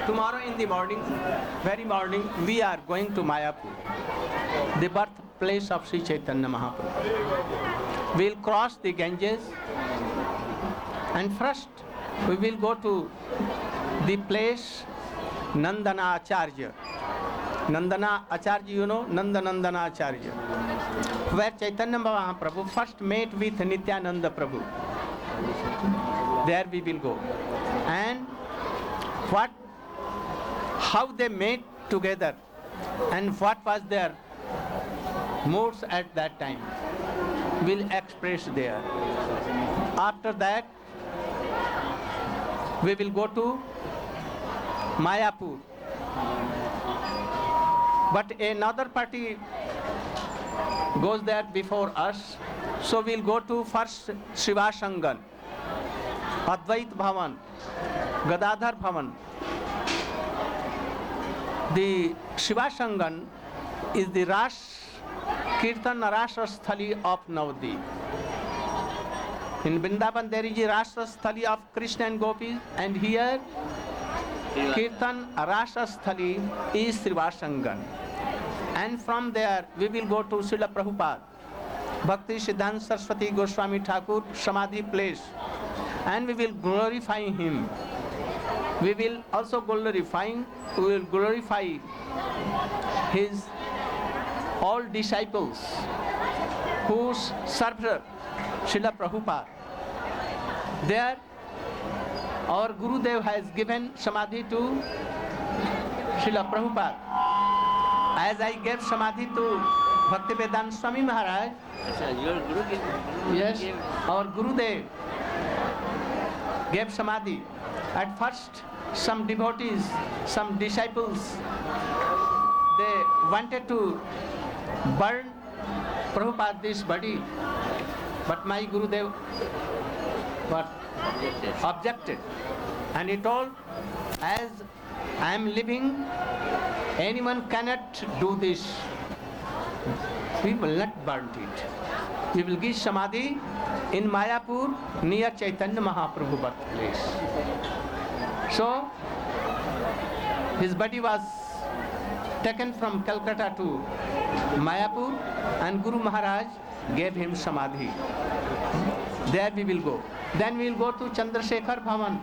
Tomorrow in the morning, very morning, we are going to Mayapur, the birthplace of Sri Chaitanya Mahaprabhu. We will cross the Ganges, and first we will go to the place Nandana Acharya. Nandana Acharya, you know, Nandana Acharya. Where Chaitanya Mahaprabhu first met with Nityananda Prabhu. There we will go. And how they met together and what was their moods at that time will express there. After that, we will go to Mayapur. But another party goes there before us, so we'll go to first Shivasangan, Advait Bhavan, Gadadhar Bhavan. The Shivasangan is the Kirtan Rasa Sthali of Navadvip. In Vrindavan there is a Rasa Sthali of Krishna and Gopis, and here Kirtan Rasa Sthali is Shivasangan. And from there we will go to Srila Prabhupada, Bhakti Siddhanta Saraswati Goswami Thakur Samadhi place, and we will glorify him. We will also glorify his all disciples who served Srila Prabhupada. There our Gurudev has given Samadhi to Srila Prabhupada. As I gave Samadhi to Bhaktivedanta Swami Maharaj, Your Guru yes, our Gurudev gave Samadhi. At first, some devotees, some disciples, they wanted to burn Prabhupada's body, but my Gurudev objected. And he told, as I am living, anyone cannot do this. We will not burn it. We will give Samadhi in Mayapur near Chaitanya Mahaprabhu birthplace. So, his body was taken from Calcutta to Mayapur, and Guru Maharaj gave him Samadhi. There we will go. Then we will go to Chandrasekhar Bhavan.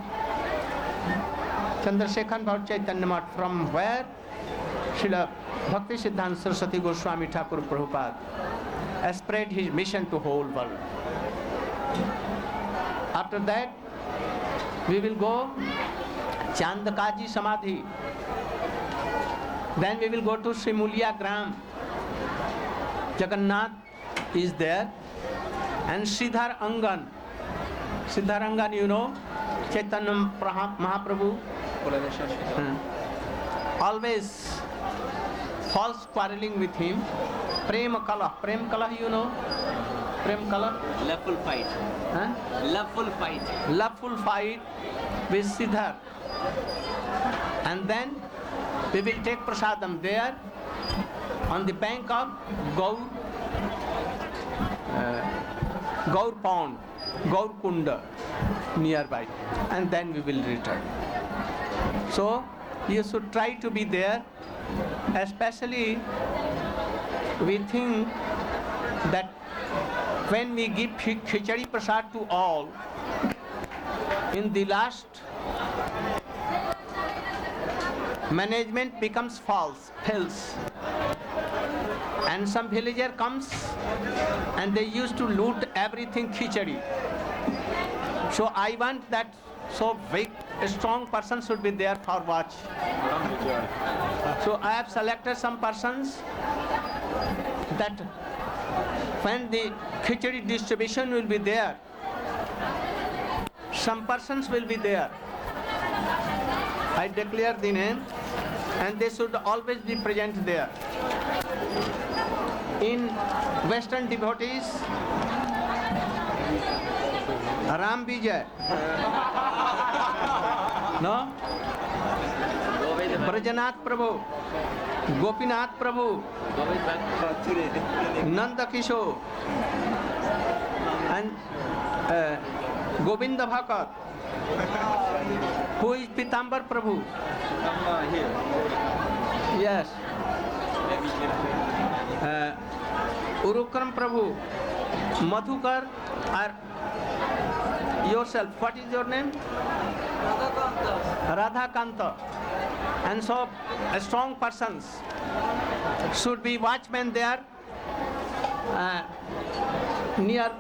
Chandrasekhar Bhavan Chaitanya Math, from where Srila Bhakti Siddhanta Saraswati Goswami Thakur Prabhupada spread his mission to whole world. After that, we will go Chandakaji Samadhi. Then we will go to Simulia Gram. Jagannath is there. And Sridhar Angan. Sridhar Angan, you know, Chaitanya Mahaprabhu always falls quarreling with him. Prem Kala, you know? Prem Kala? Loveful fight. Huh? Loveful fight. Loveful fight with Sridhar. And then we will take prasadam there on the bank of Gaur Pond, Gaur Kunda nearby, and then we will return. So you should try to be there, especially we think that when we give Khichadi Prasad to all, in the last management becomes false. And some villager comes and they used to loot everything Khichadi. So I want that so big, strong person should be there for watch. So I have selected some persons that when the Khichadi distribution will be there, some persons will be there. I declare the name, and they should always be present there. In Western devotees, Ram Vijay, no? Brajanath Prabhu, Gopinath Prabhu, Nanda Kishore, and Govinda Bhakat, who is Pitambar Prabhu. Yes. Urukram Prabhu, Madhukar, or yourself. What is your name? Radha Kanta. And so strong persons should be watchmen there near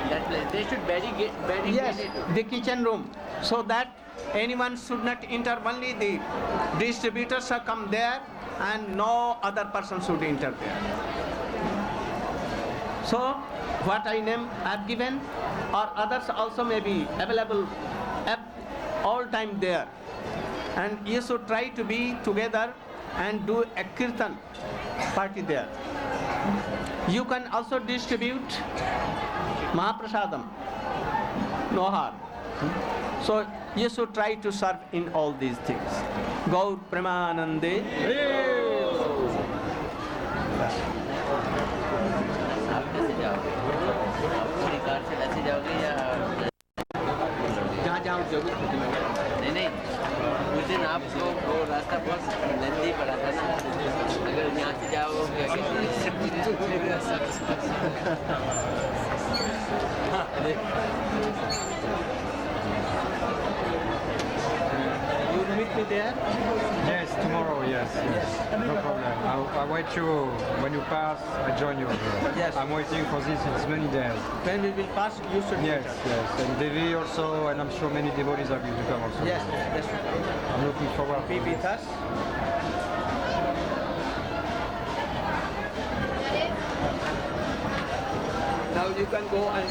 That place. They should barricade yes, it. the kitchen room, so that anyone should not enter. Only the distributors shall come there, and no other person should enter there. So, what I have given, or others also may be available at all time there. And you should try to be together and do a kirtan party there. You can also distribute Mahaprasadam, no harm. So you should try to serve in all these things. Gaur Premanande. आप कैसे जाओगे? आप पूरी car से ऐसे जाओगे या जहाँ जहाँ जरूर नहीं नहीं उस दिन आपको वो रास्ता बहुत लंबी पड़ा था ना अगर यहाँ से जाओगे you meet me there. Yes, tomorrow, yes. No problem. I'll wait you when you pass. I join you. Yes. I'm waiting for this. It's many days. When we will pass, you should Yes, enter. yes. And Devi also, and I'm sure many devotees are going to come also. Yes, that's right. I'm looking forward. Be with us. Now you can go and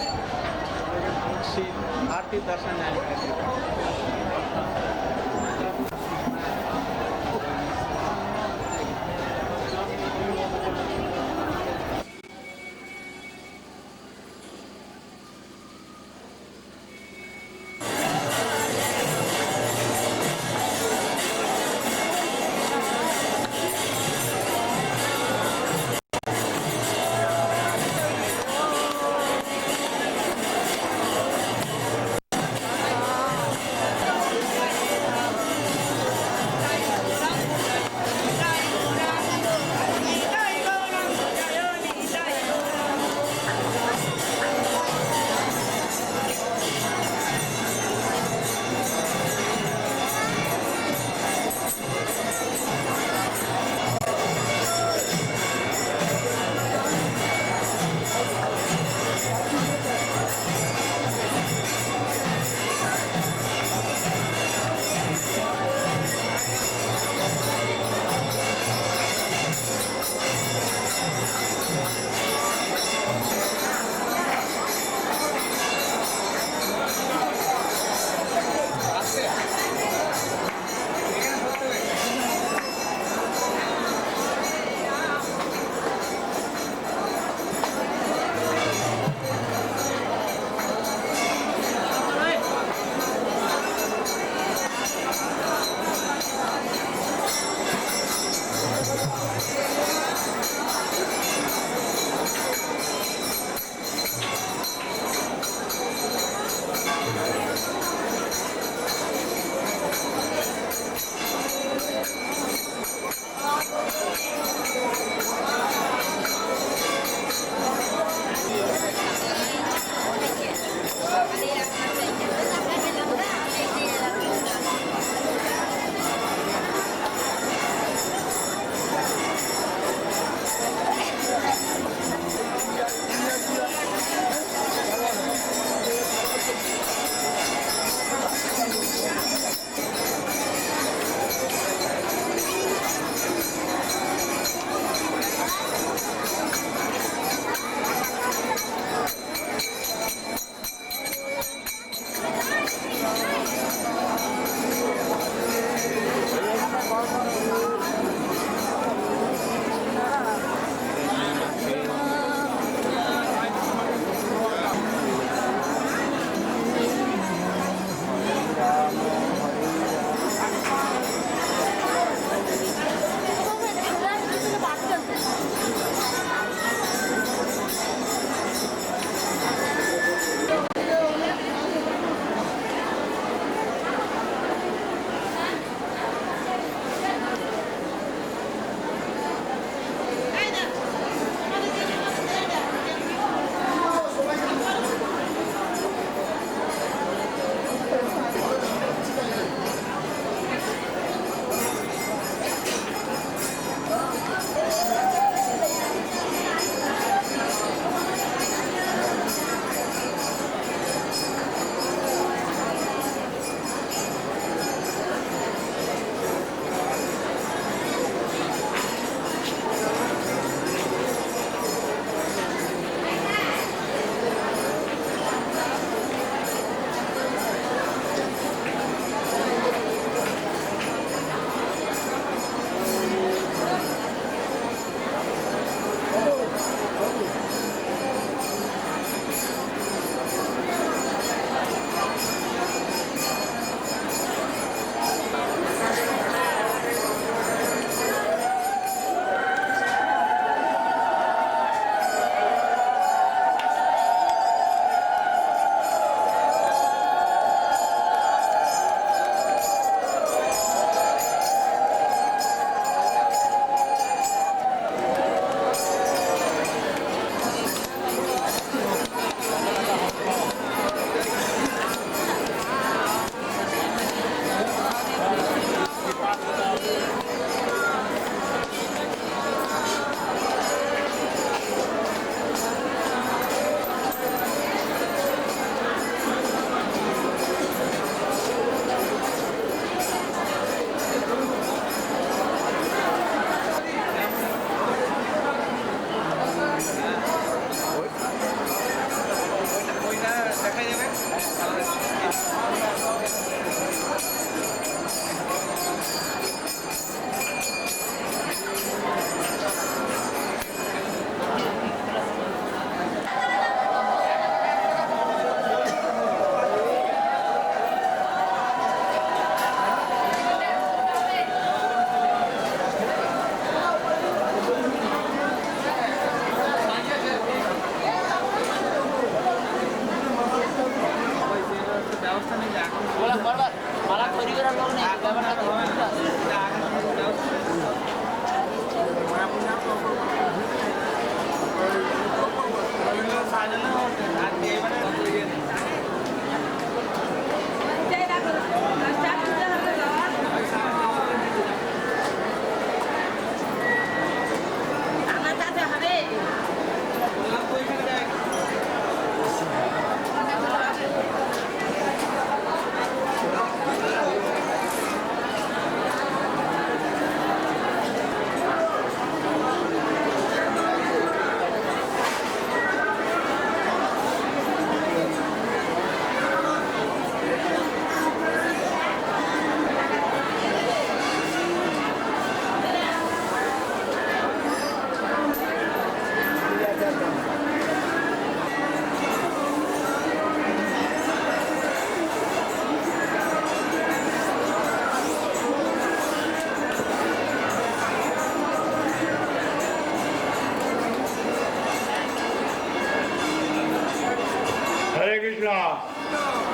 see Aarti Darshan and everything.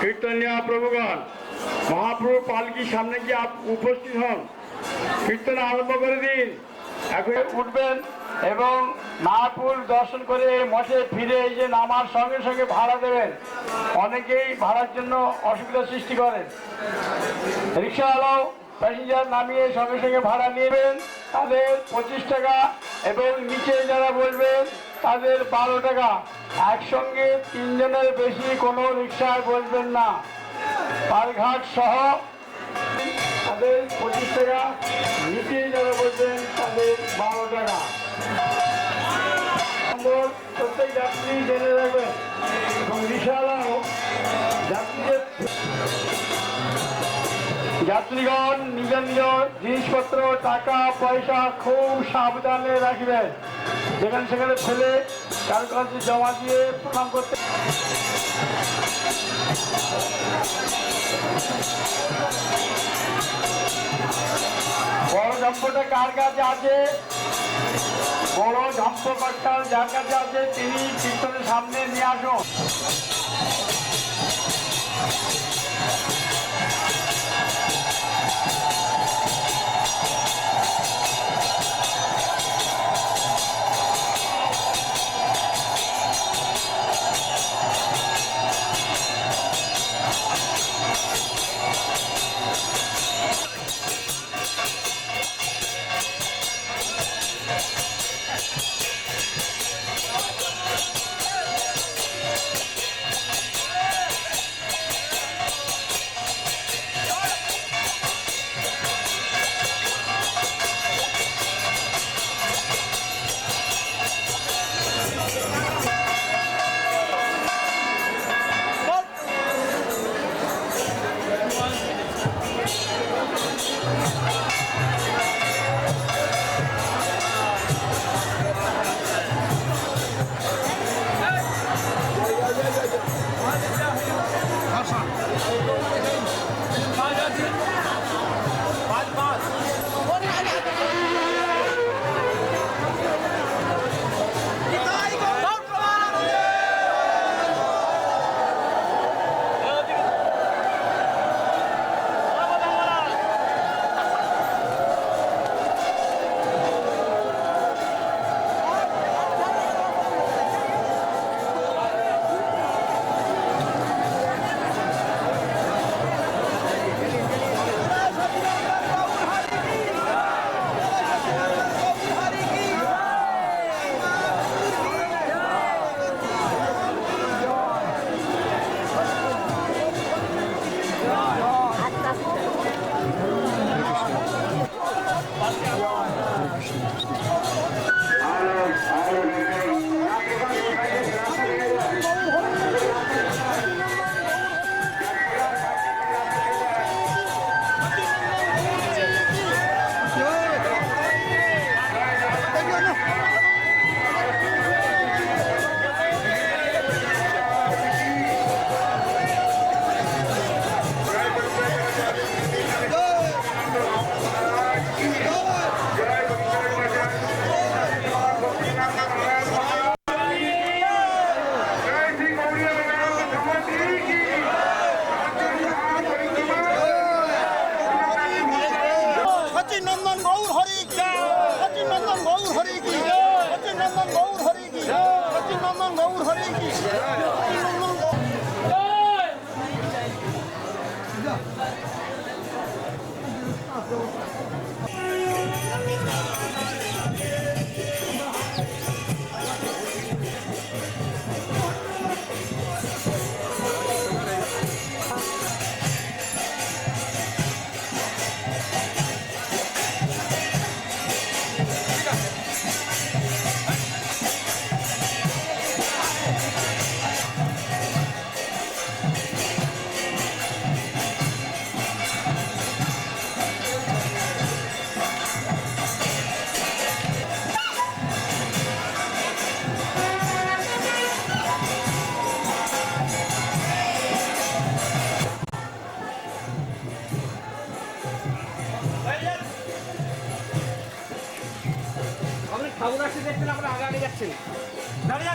কীর্তনীয় প্রভুগণ, Mahaprabhu পালকির সামনে গিয়ে উপস্থিত হন, কীর্তন আরম্ভ করে দিন। এখন উঠবেন এবং মহাপুর দর্শন করে মঠে ফিরে এসে নামার সঙ্গে সঙ্গে ভাড়া দেবেন। অনেকেই ভাড়ার জন্য অসুবিধার সৃষ্টি করেন। রিক্সাওয়ালাও প্যাসেঞ্জার নামিয়ে সঙ্গে সঙ্গে ভাড়া নেবেন, তাদের 25 টাকা এবং নিচে যারা বলবেন তাদের 12 টাকা। একসঙ্গে 3 জনের বেশি কোনো রিক্সায় বসবেন না। পালঘাট সহ তাদের 25 টাকা, নিচে যারা বলবেন তাদের 12 টাকা। প্রত্যেক যাত্রী জেনে রাখবেন এবং রিক্সাওয়ালাও যাত্রীগণ নিজ নিজ জিনিসপত্র টাকা পয়সা খুব সাবধানে রাখবেন। যেখানে সেখানে ফেলে কারো কাছে জমা দিয়ে প্রণাম করতে। বড় ঝম্পটা কার কাছে আছে? বড় ঝম্প কাটাল যার কাছে আছে তিনি কীর্তনের সামনে নিয়ে আসুন। ঠাকুর আসছে দেখছেন, আমরা আগে আগে যাচ্ছি। দাঁড়িয়ে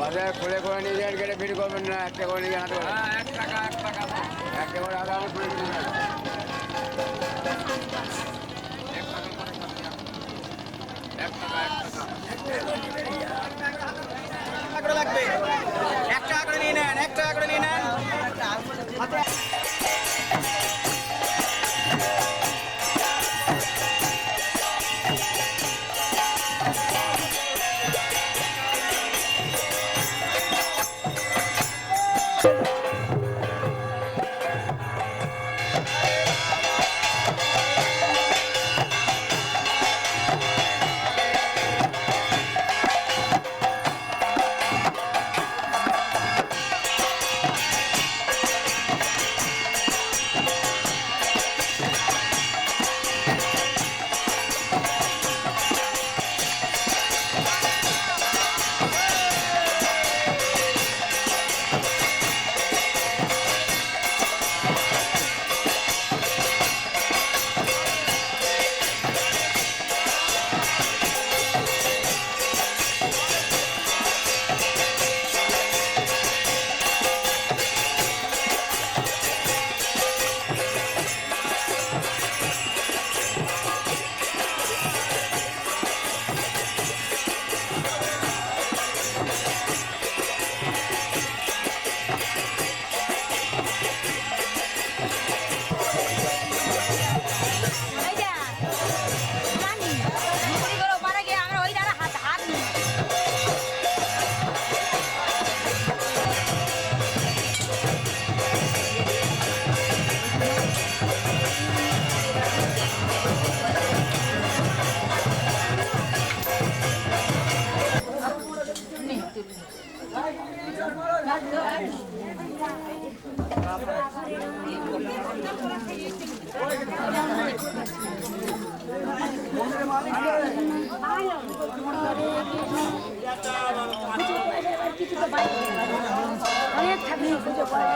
বাজার খুলে করে নিয়ে যান, কেটে ফিট করবেন না, একটা করে নিয়ে যান হাতে করে। একটা করে আধা আধা খুলে নিয়ে যান। লাগবে 1 টাকা করে নিয়ে নেন, 1 টাকা করে নিয়ে নেন। অনেক থাকি পুজো করা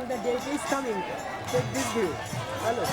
The date is coming. Take this view. Hello.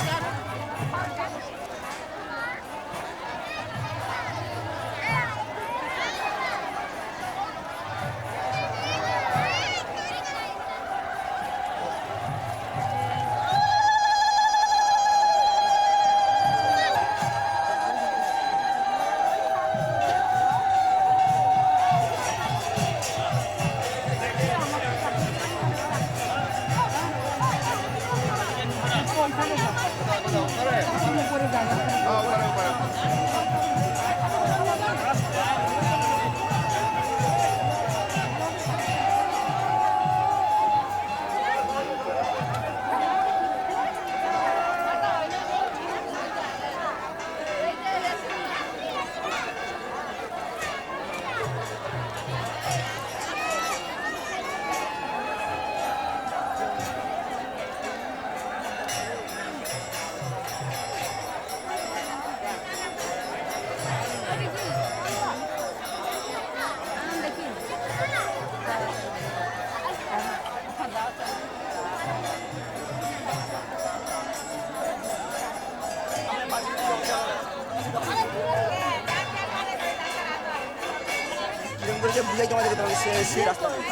আমাদেরকে বুঝাইতে আমাদেরকে তোমাকে সে রাস্তা নেই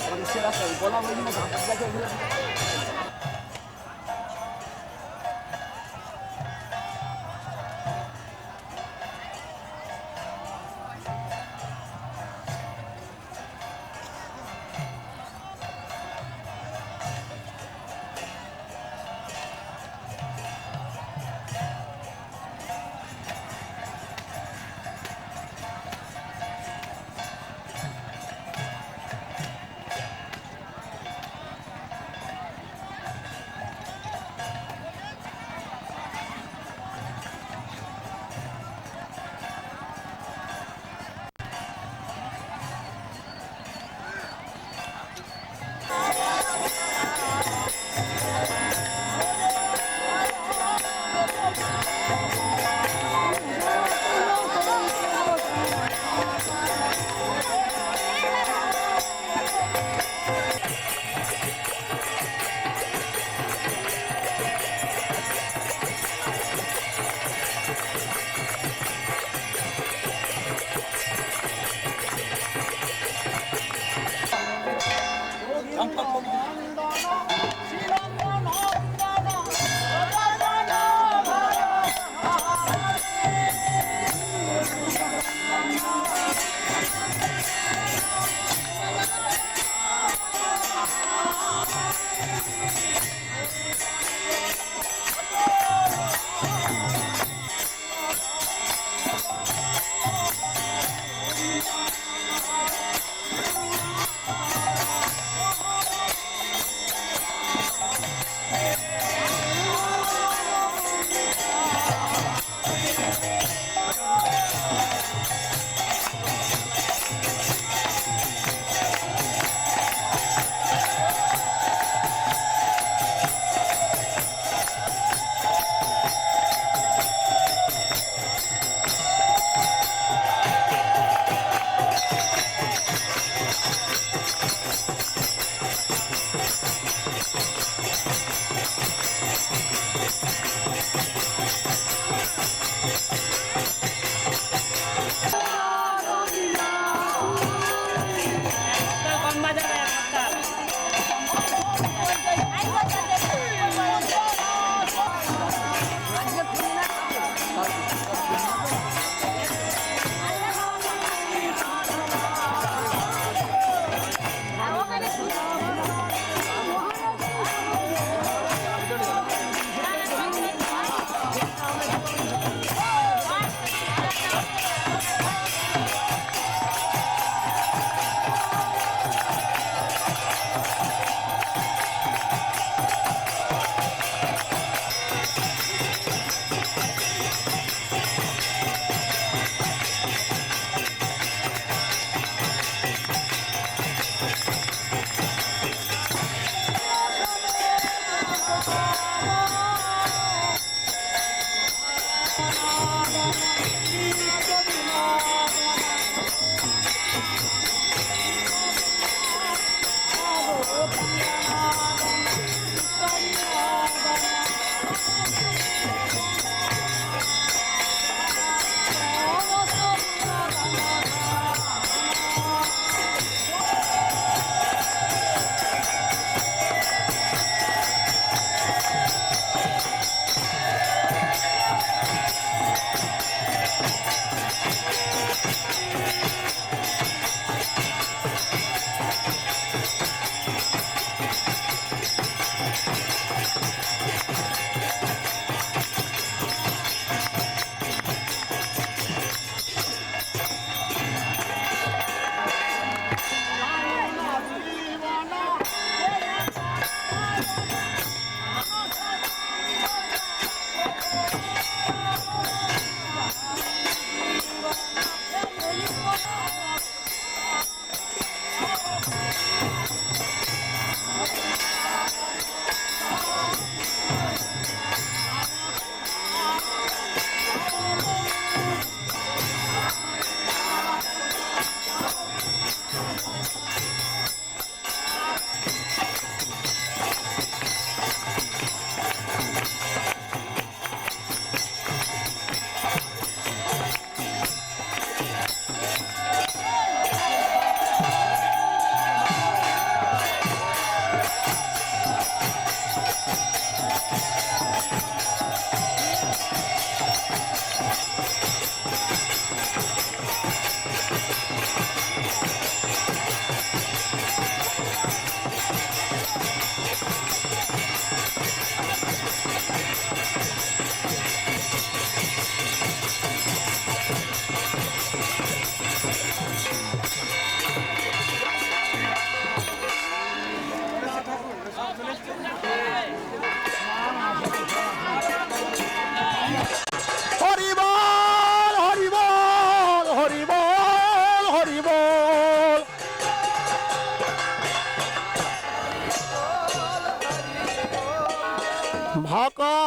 আমাদের সে রাস্তা নেই বলা হয়নি না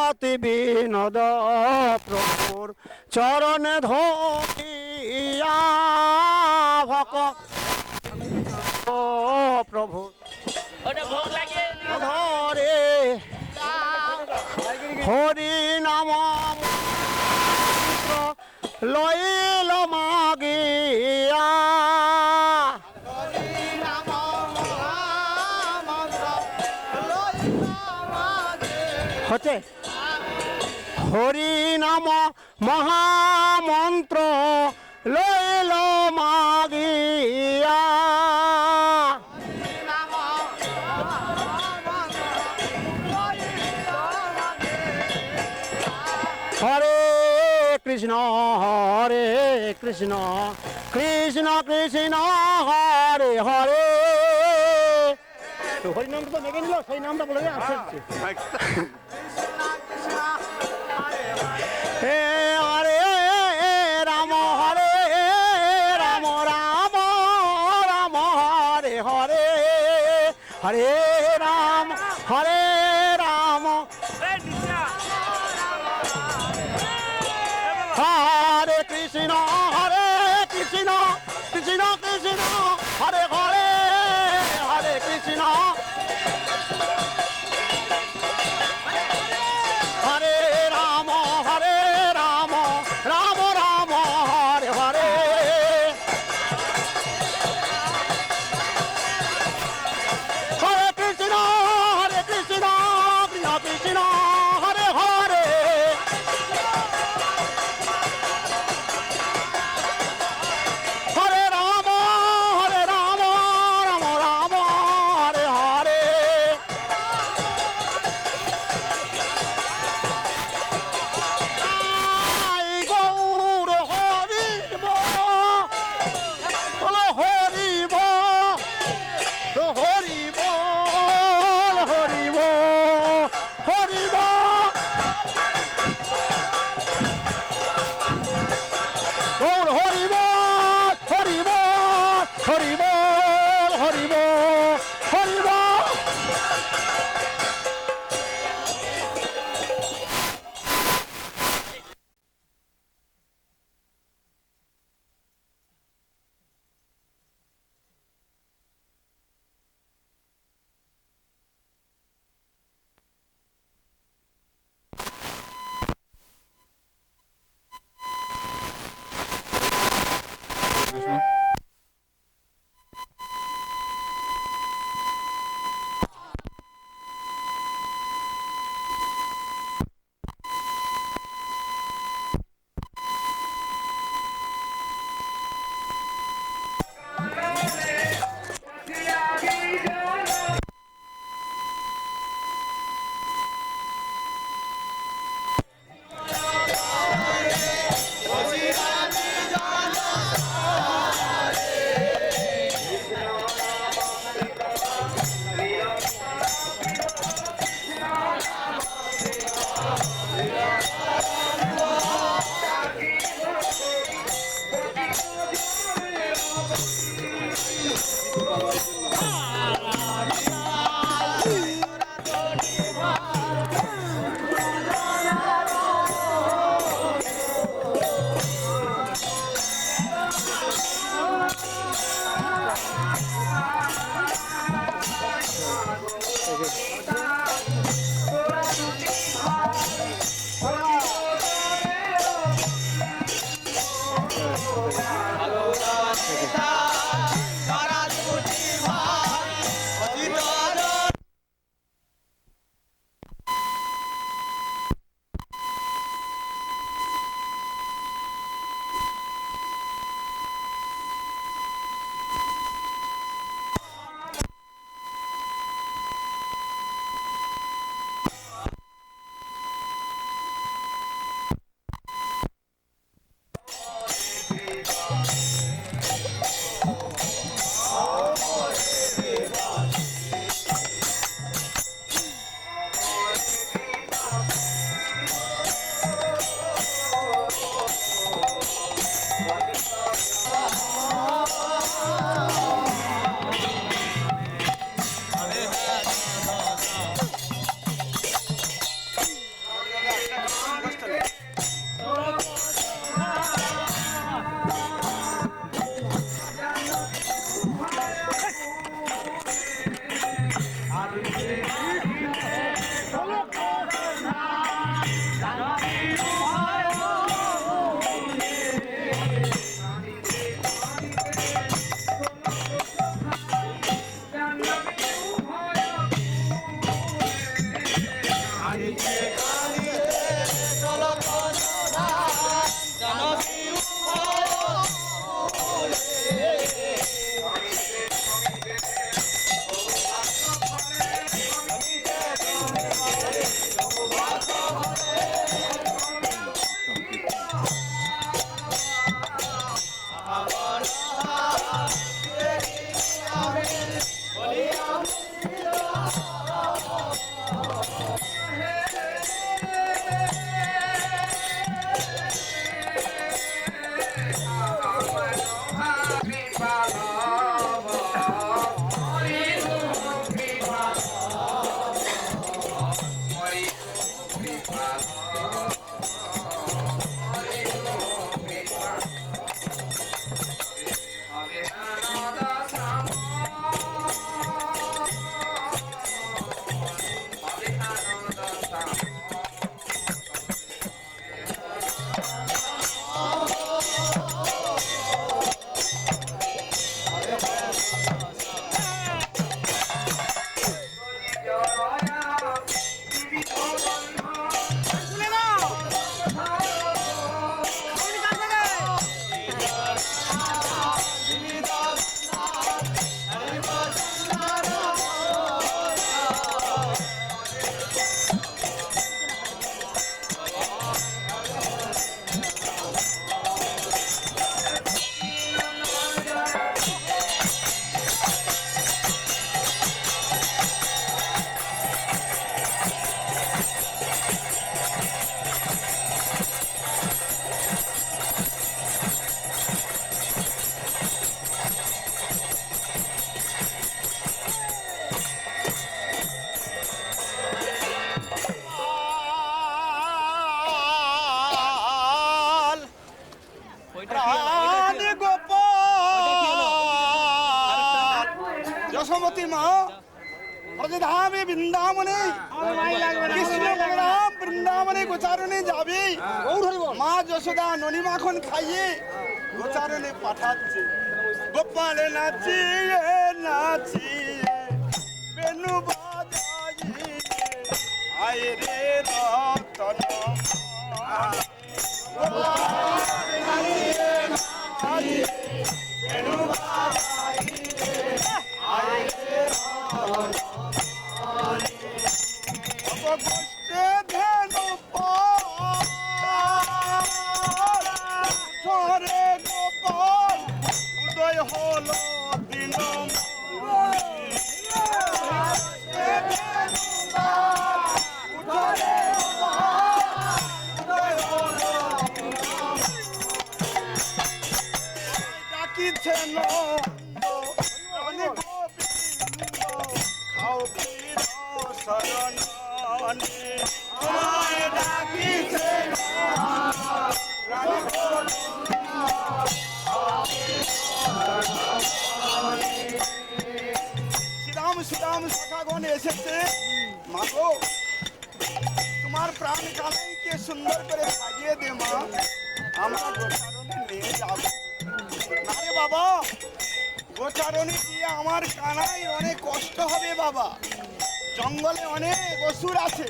অতি বিনোদ প্রভুর চরণে ধরিয়া ভক ও প্রভু ধরে হরি নাম লইল মাগিয়া হচ্ছে হরি নাম মহামন্ত্র লইল মাগিয়া হরে কৃষ্ণ কৃষ্ণ কৃষ্ণ হরে হরে হরি নামটা তো মেগে নিল সেই নামটা বলে আসছে হে হরে রাম রাম রাম হরে হরে হরে রাম হরে কৃষ্ণ কৃষ্ণ কৃষ্ণ হরে হরে হরে কৃষ্ণ হরে রাম রাম রাম হরে হরে হরে কৃষ্ণ কৃষ্ণ কৃষ্ণ হরে হরে হরে রাম বলছি মা ব্রজধামে বৃন্দাবনে কৃষ্ণ বলরাম বৃন্দাবনে গোচারণে যাবে মা যশোদা ননি মাখন খাইয়ে গোচারণে পাঠাচ্ছে গোপালে নাচিয়ে নাচিয়ে বেনু বাজাইয়ে আয় রে রতন গোপালে নাচিয়ে নাচিয়ে বেনু বাজাইয়ে আয় রে রতন অবগোষ্ঠে ধেনু পারে গোপাল উদয় হলো দিন ডাকিছে নন্দ গোবিন্দ খাও পীর শরণে তোমায় ডাকিছে শ্রীরাম শ্রীরাম সখাগণ এসেছে মাগো তোমার প্রাণ কানাইকে সুন্দর করে সাজিয়ে দে মা আমরা গোচারণে নিয়ে যাব না রে বাবা গোচারণে গিয়ে আমার কানাই অনেক কষ্ট হবে বাবা জঙ্গলে অনেক অসুর আছে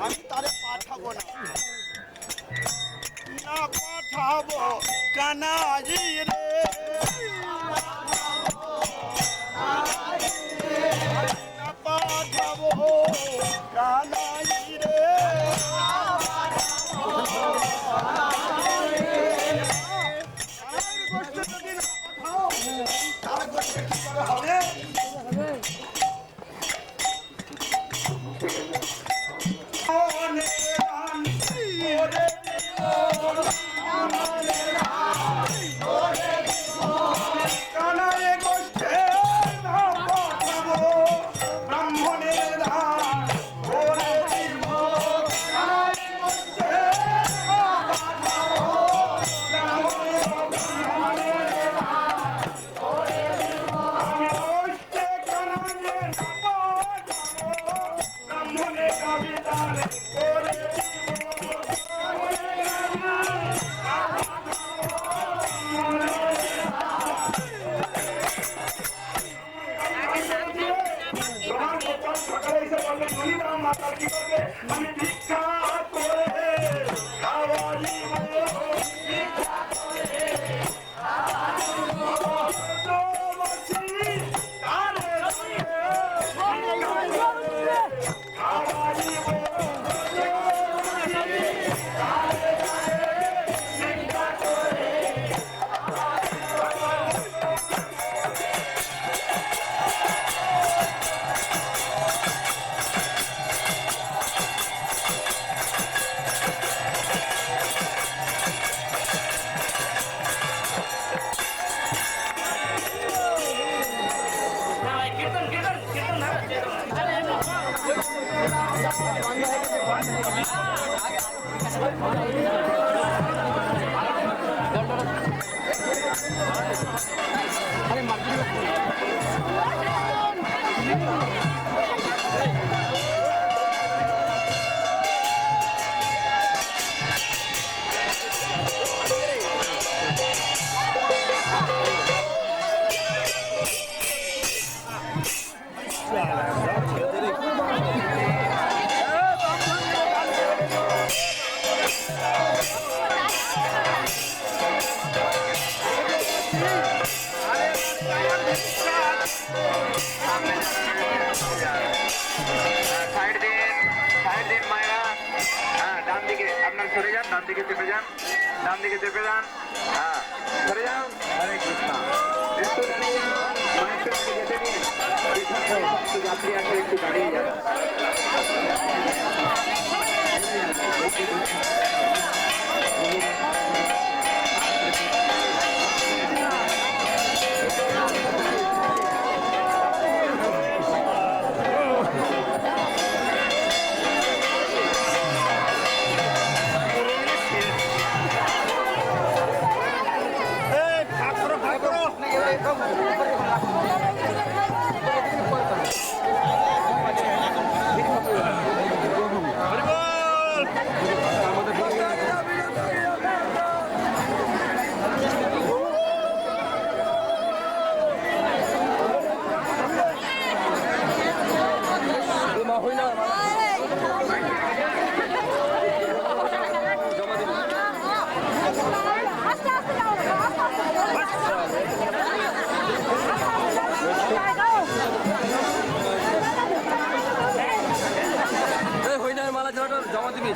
আমি তারে পাঠাবো না না পাঠাবো কানাই রে না পাঠাবো কানাই রে কানাইয়ের গোষ্ঠী যদি না পাঠাও তার গোষ্ঠী কি করে হবে আমি ভিক্ষা করে খাওয়াইব ভিক্ষা করে ডান দিকে চেপে যান হ্যাঁ সরে যান হরে কৃষ্ণ একটু দাঁড়িয়ে যান মাইকটা একটু যেতে দিন একটু যাত্রী আছে একটু দাঁড়িয়ে যান আস্তে আস্তে যাও আস্তে আস্তে হইনার মালা জমা দিবি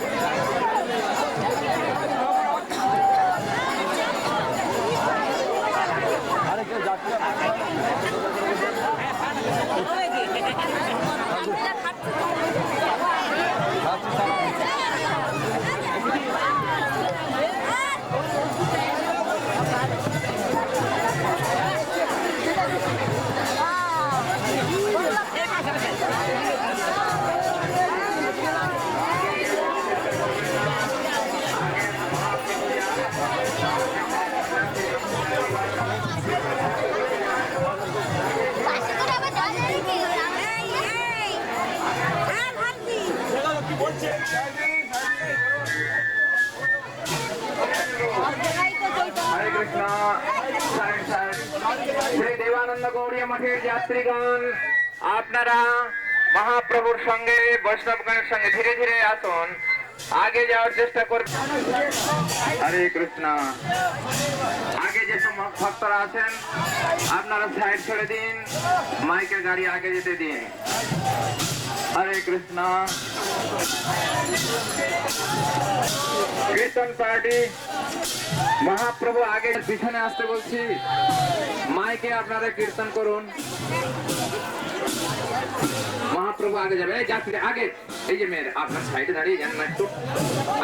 হরে কৃষ্ণ শ্রী দেবানন্দ গৌড়িয়া মঠের যাত্রীগণ, আপনারা মহাপ্রভুর সঙ্গে বৈষ্ণবগণের সঙ্গে ধীরে ধীরে আসুন, আগে যাওয়ার চেষ্টা করবেন। হরে কৃষ্ণ। আগে যে সব ভক্তরা আছেন আপনারা সাইড ছেড়ে দিন, মাইকের গাড়ি আগে যেতে দিন। হরে কৃষ্ণ। কীর্তন পার্টি মহাপ্রভু আগে পিছনে আসতে বলছি, মাইকে আপনারা কীর্তন করুন। মহাপ্রভু আগে যাবে, এই যাত্রী আগে, এই যে মেয়ের আপনার সাইডে দাঁড়িয়ে যান না, একটু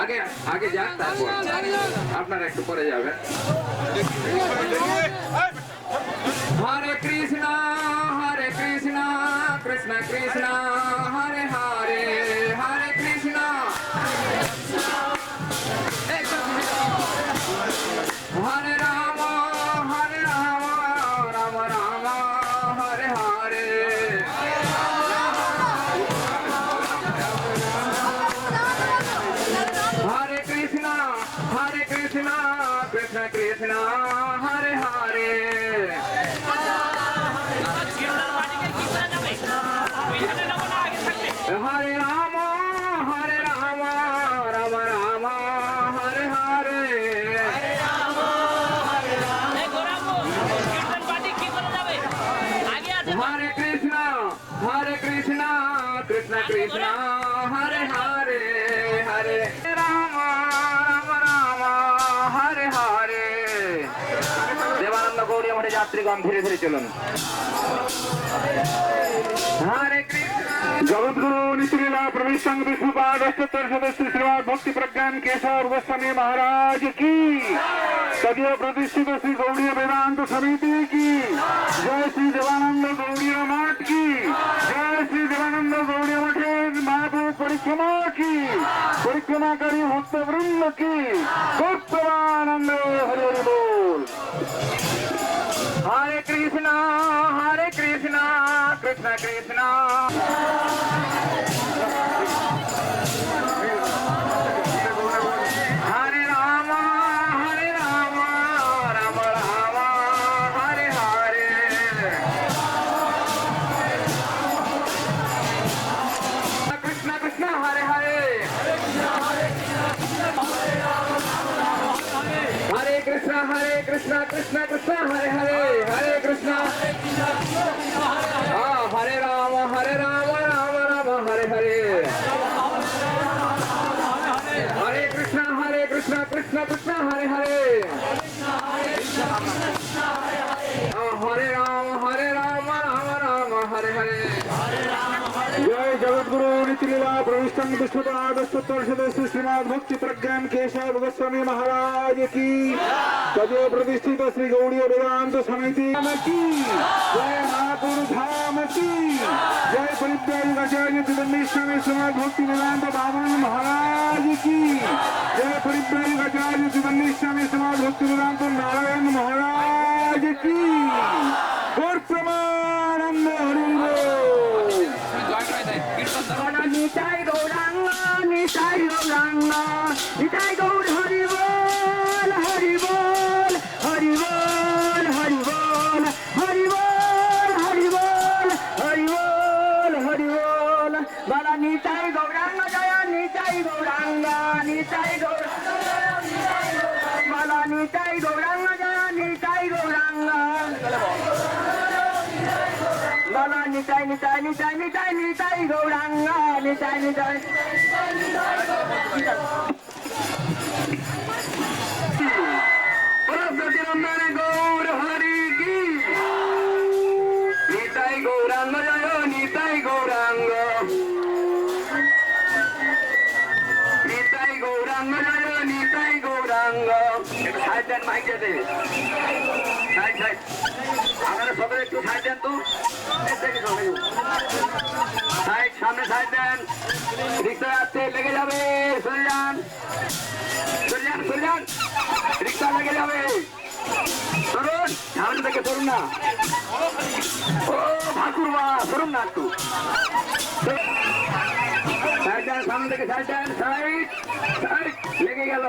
আগে আগে যান, তারপর আপনারা একটু পরে যাবেন। হরে কৃষ্ণ কৃষ্ণ কৃষ্ণ হরে হরে, হরে কৃষ্ণ হরে রাম রাম রাম হরে হরে। হরে কৃষ্ণ কৃষ্ণ কৃষ্ণ হরে হরে। হরে রাম রাম রাম হরে হরে। হরে কৃষ্ণ কৃষ্ণ কৃষ্ণ হরে হরে, হরে রাম রাম হরে হরে। দেবানন্দ গৌড়িয়া মঠে যাত্রীগণ ধীরে ধীরে চলুন। হরে কৃষ্ণ। जगद्गुरु नितिलीला प्रवेश संघ विष्णुपाद अष्टोत्तर सदस्य श्रीवाद भक्ति प्रज्ञान केशव गोस्वामी महाराज की, सदैव प्रतिष्ठित श्री गौड़ीय वेदांत समिति की जय, श्री देवानंद गौड़ीय मठ की जय, श्री देवानंद गौड़ीय मठे महाप्रभु परिक्रमा की, परिक्रमाकारी भक्त वृंद की गोप्तवानंद हरि हरि बोल। हरे कृष्ण कृष्ण कृष्ण हरे राम राम राम हरे हरे। कृष्ण कृष्ण हरे हरे, हरे कृष्ण कृष्ण कृष्ण हरे हरे, हरे कृष्ण हरे राम राम राम हरे हरे। हरे कृष्ण कृष्ण कृष्ण हरे हरे, हरे राम राम राम हरे हरे। जय जगद्गुरु नितिलीला प्रवेश संघ विष्णुपाद अष्टोत्तर सदस्य श्रीवाद भक्ति प्रज्ञान केशव गोस्वामी महाराज की, सदैव प्रतिष्ठित श्री गौड़ीय वेदांत समिति की जय, महापुर धाम की जय, परिव्राजक आचार्य त्रिदंडी स्वामी श्रीवाद भक्ति वेदांत बाबन महाराज की जय, परिव्राजक आचार्य त्रिदंडी स्वामी श्रीवाद भक्ति वेदांत नारायण महाराज की। और प्रमानंद हरि बोल। निताई गौरांग গৌরাঙ্গ নিতাই গৌর হরি বল হরি বল হরি বল হরি বল হরি বল হরি বল হরি বল হরি বল বালা নিতাই গৌরাঙ্গ জয় নিতাই গৌরাঙ্গ নিতাই গৌরাঙ্গ বালা নিতাই গৌরাঙ্গ জয় নিতাই গৌরাঙ্গ বালা নিতাই নিতাই নিতাই নিতাই নিতাই গৌরাঙ্গ নিতাই নিতাই গৌর হরি কি নিতাই গৌরাঙ্গ জয় নিতাই গৌরাঙ্গ নিতাই গৌরাঙ্গ জয় নিতাই গৌরাঙ্গ একটু সাইড দেন মাইক যেতে সাইড সাইড আপনারা সবাই একটু সাইড দেন তো সাইড সামনে সাইড দেন রিক্সা আসতে লেগে যাবে সরে যান সরে যান সরে যান রিক্সা লেগে যাবে সরুন সামনে থেকে সরুন না ও ঠাকুর মা সরুন না একটু সাইড দেন সামনে থেকে সাইড দেন সাইড সাইড লেগে গেল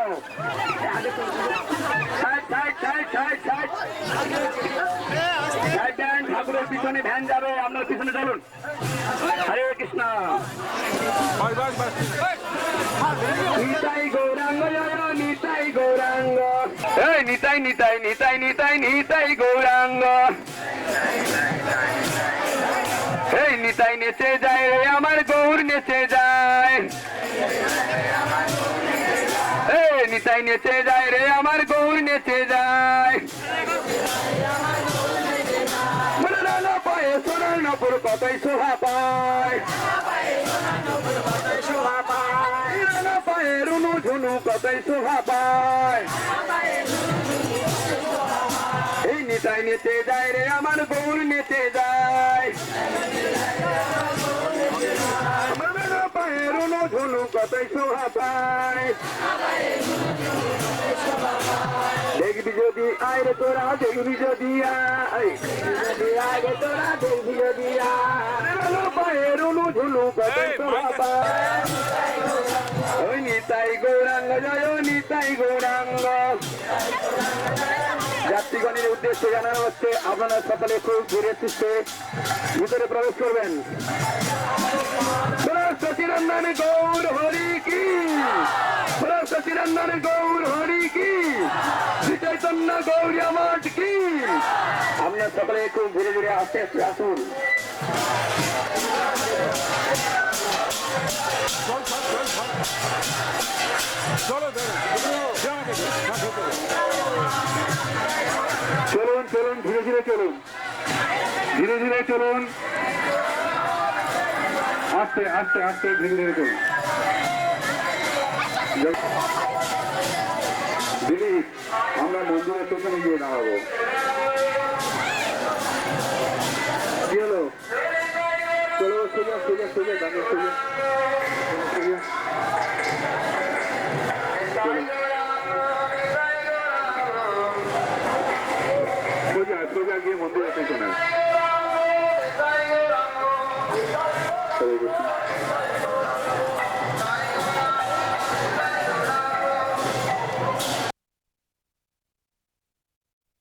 side side side side side side then ঠাকুরের পিছনে ভ্যান যাবে আপনার পিছনে চলুন হরে কৃষ্ণ নিতাই গৌরাঙ্গ জয় নিতাই গৌরাঙ্গ এই নিতাই নিতাই নিতাই নিতাই নিতাই গৌরাঙ্গ এই নিতাই নেচে যায় রে আমার গৌর নেচে যায় এই নিতাই নেচে যায় রে আমার গৌর নেচে যায় পায়ে সোনার নপুর কতই শোভা পায় পায়ে রুনু ঝুনু কতই শোভা পায় এই নিতাই নেচে যায় রে আমার গৌর নেচে যায় পায়ে রুনু ঝুনু কতই শোভা পায় দেখবি যদি আয় রে তোরা দেখবি যদি আয় রে তোরা দেখবি যদি আয় রুনু ঝুনু কতই শোভা পায় ওই নিতাই গৌরাঙ্গ জয় নিতাই গৌরাঙ্গ যাত্রীগণের উদ্দেশ্যে জানানো হচ্ছে আপনারা সকালে খুব ঘুরে শিখতে ভিতরে প্রবেশ করবেন সচিরঞ্জন গৌর হরি কি সচিরঞ্জন গৌর হরি কি শ্রী চৈতন্য গৌরিয়া মঠ কি আপনার সকলে খুব ধীরে ধীরে আস্তে আস্তে আসুন চলুন চলুন ধীরে ধীরে চলুন ধীরে ধীরে চলুন আস্তে আস্তে আস্তে ধীরে ধীরে চলুন দিদি আমরা মন্দিরের পেছনে গিয়ে দাঁড়াবো কি হলো চলো সোজা সোজা সোজা গানের সোজা সোজা সোজা গিয়ে মন্দিরের পেছনে